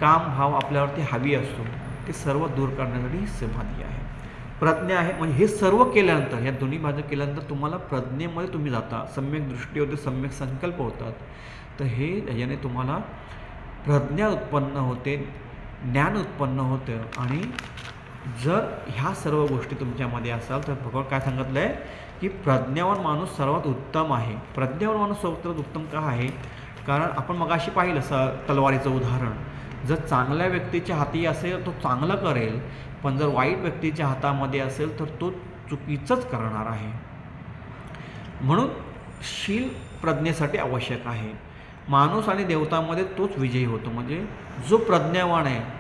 [SPEAKER 1] काम भाव आपल्यावरती हावी असतो. ते सर्व दूर करण्यासाठी ही समाधी आहे. प्रज्ञा आहे म्हणजे हे सर्व केल्यानंतर, या दोन्ही बाजू केल्यानंतर तुम्हाला प्रज्ञेमध्ये तुम्ही जाता, सम्यक दृष्टी होते, सम्यक संकल्प होतात. तर हे याने तुम्हाला प्रज्ञा उत्पन्न होते, ज्ञान उत्पन्न होतं. आणि जर ह्या सर्व गोष्टी तुमच्यामध्ये असाल तर भगवान काय सांगितलं आहे की प्रज्ञावान माणूस सर्वात उत्तम आहे. प्रज्ञावान माणूस सर्वात उत्तम का आहे? कारण आपण मगाशी पाहिलं तलवारीचं उदाहरण. जर चांगल्या व्यक्तीच्या हाती असेल तो चांगलं करेल, पण जर वाईट व्यक्तीच्या हातामध्ये असेल तर तो चुकीचंच करणार आहे. म्हणून शील प्रज्ञेसाठी आवश्यक आहे. माणूस आणि देवतामध्ये तोच विजयी होतो. म्हणजे जो प्रज्ञावान आहे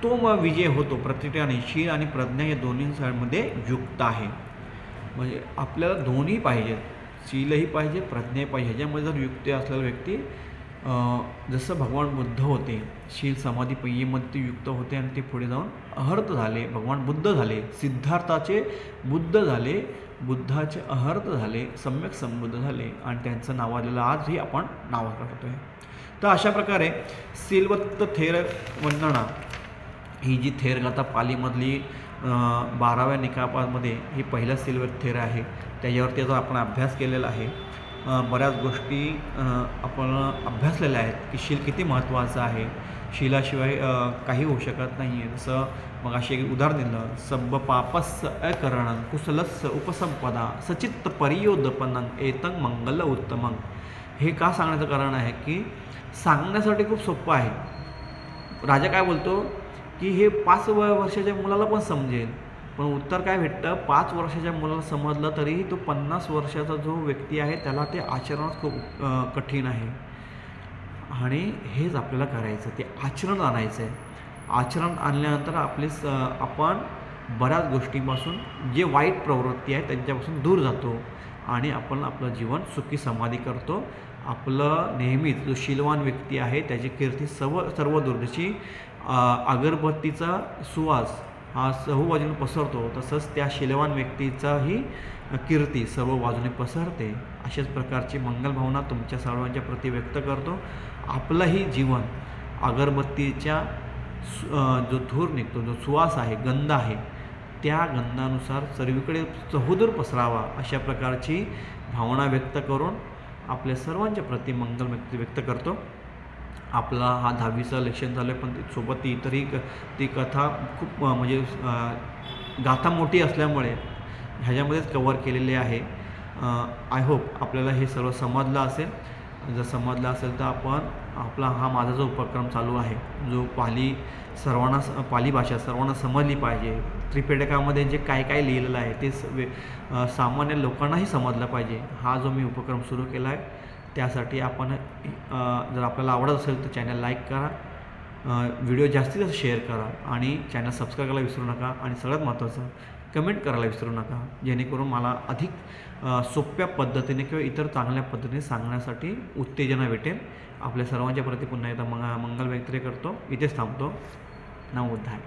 [SPEAKER 1] तो मग विजय होतो प्रत्येकाने. शील आणि प्रज्ञा या दोन्हींमध्ये युक्त आहे. म्हणजे आपल्याला दोन्ही पाहिजेत, शीलही पाहिजे, प्रज्ञाही पाहिजे. ह्याच्यामध्ये जर युक्त असलेला व्यक्ती जसं भगवान बुद्ध होते, शील समाधी पेयीमध्ये ते युक्त होते आणि ते पुढे जाऊन अहर्त झाले, भगवान बुद्ध झाले, सिद्धार्थाचे बुद्ध झाले, बुद्धाचे अहर्त झाले, सम्यक संबुद्ध झाले आणि त्यांचं नावालेलं आजही आपण नाव करतो आहे. तर अशा प्रकारे सीलवत्त थेर वंदना ही जी थेरगाथा पालीमधली 12व्या निकापामध्ये ही पहिला सीलवत्त थेर आहे. त्याच्यावर त्याचा आपण अभ्यास केलेला आहे. बऱ्याच गोष्टी आपण अभ्यासलेल्या आहेत की शील किती महत्त्वाचं आहे. शीलाशिवाय काही होऊ शकत नाही आहे. जसं मग अशी एक उदाहरण दिलं, सब्ब पापस्य अकरणं कुशलस्य उपसंपदा सचित्त परियोदपनं एतं मंगल उत्तमं. हे का सांगण्याचं कारण आहे की सांगण्यासाठी खूप सोपं आहे. राजा काय बोलतो की हे 5 वर्षाच्या मुलाला पण समजेल, पण उत्तर काय भेटतं, 5 वर्षाच्या मुलाला समजलं तरीही तो 50 वर्षाचा जो व्यक्ती आहे त्याला ते आचरणात खूप कठीण आहे. आणि हेच आपल्याला करायचं, ते आचरण आणायचं आहे. आचरण आणल्यानंतर आपण बऱ्याच गोष्टींपासून, जे वाईट प्रवृत्ती आहे त्यांच्यापासून दूर जातो आणि आपण आपलं जीवन सुखी समाधी करतो. आपलं नेहमीच जो शीलवान व्यक्ती आहे त्याची कीर्ती सर्व दुर्दशी अगरबत्तीचा सुवास हा सर्व बाजूने पसरतो, तसंच त्या शीलवान व्यक्तीचाही कीर्ती सर्व बाजूने पसरते. अशाच प्रकारची मंगलभावना तुमच्या सर्वांच्या प्रती व्यक्त करतो. आपलंही जीवन अगरबत्तीच्या जो धूर निघतो, जो सुवास आहे, गंध आहे, त्या गंधानुसार सर्वीकडे चहुदूर पसरावा, अशा प्रकारची भावना व्यक्त करून आपल्या सर्वांच्या प्रती मंगल व्यक्त करतो. आपला हा 10वीचं लेक्शन झालं, पण सोबत इतरही ती कथा खूप म्हणजे गाथा मोठी असल्यामुळे ह्याच्यामध्येच कवर केलेली आहे. आय होप आपल्याला हे सर्व समजलं असेल. जर समजलं असेल तर आपला हा माझा जो उपक्रम चालू आहे, जो पाली भाषा सर्वांना समजली पाहिजे. त्रिपिटकामध्ये जे काय काय लिहिलेलं आहे ते सामान्य लोकांनाही समजलं पाहिजे. हा जो मी उपक्रम सुरू केला आहे त्यासाठी आपण जर आपल्याला आवडत असेल तर चॅनल लाईक करा, व्हिडिओ जास्तीत जास्त शेअर करा आणि चॅनल सबस्क्राईब करायला विसरू नका. आणि सगळ्यात महत्त्वाचं कमेंट करायला विसरू नका, जेणेकरून मला अधिक सोप्या पद्धतीने किंवा इतर चांगल्या पद्धतीने सांगण्यासाठी उत्तेजना भेटेल. आपल्या सर्वांच्या प्रती पुन्हा एकदा मंगल व्यक्त करतो. इथेच थांबतो. नमो बुद्धाय.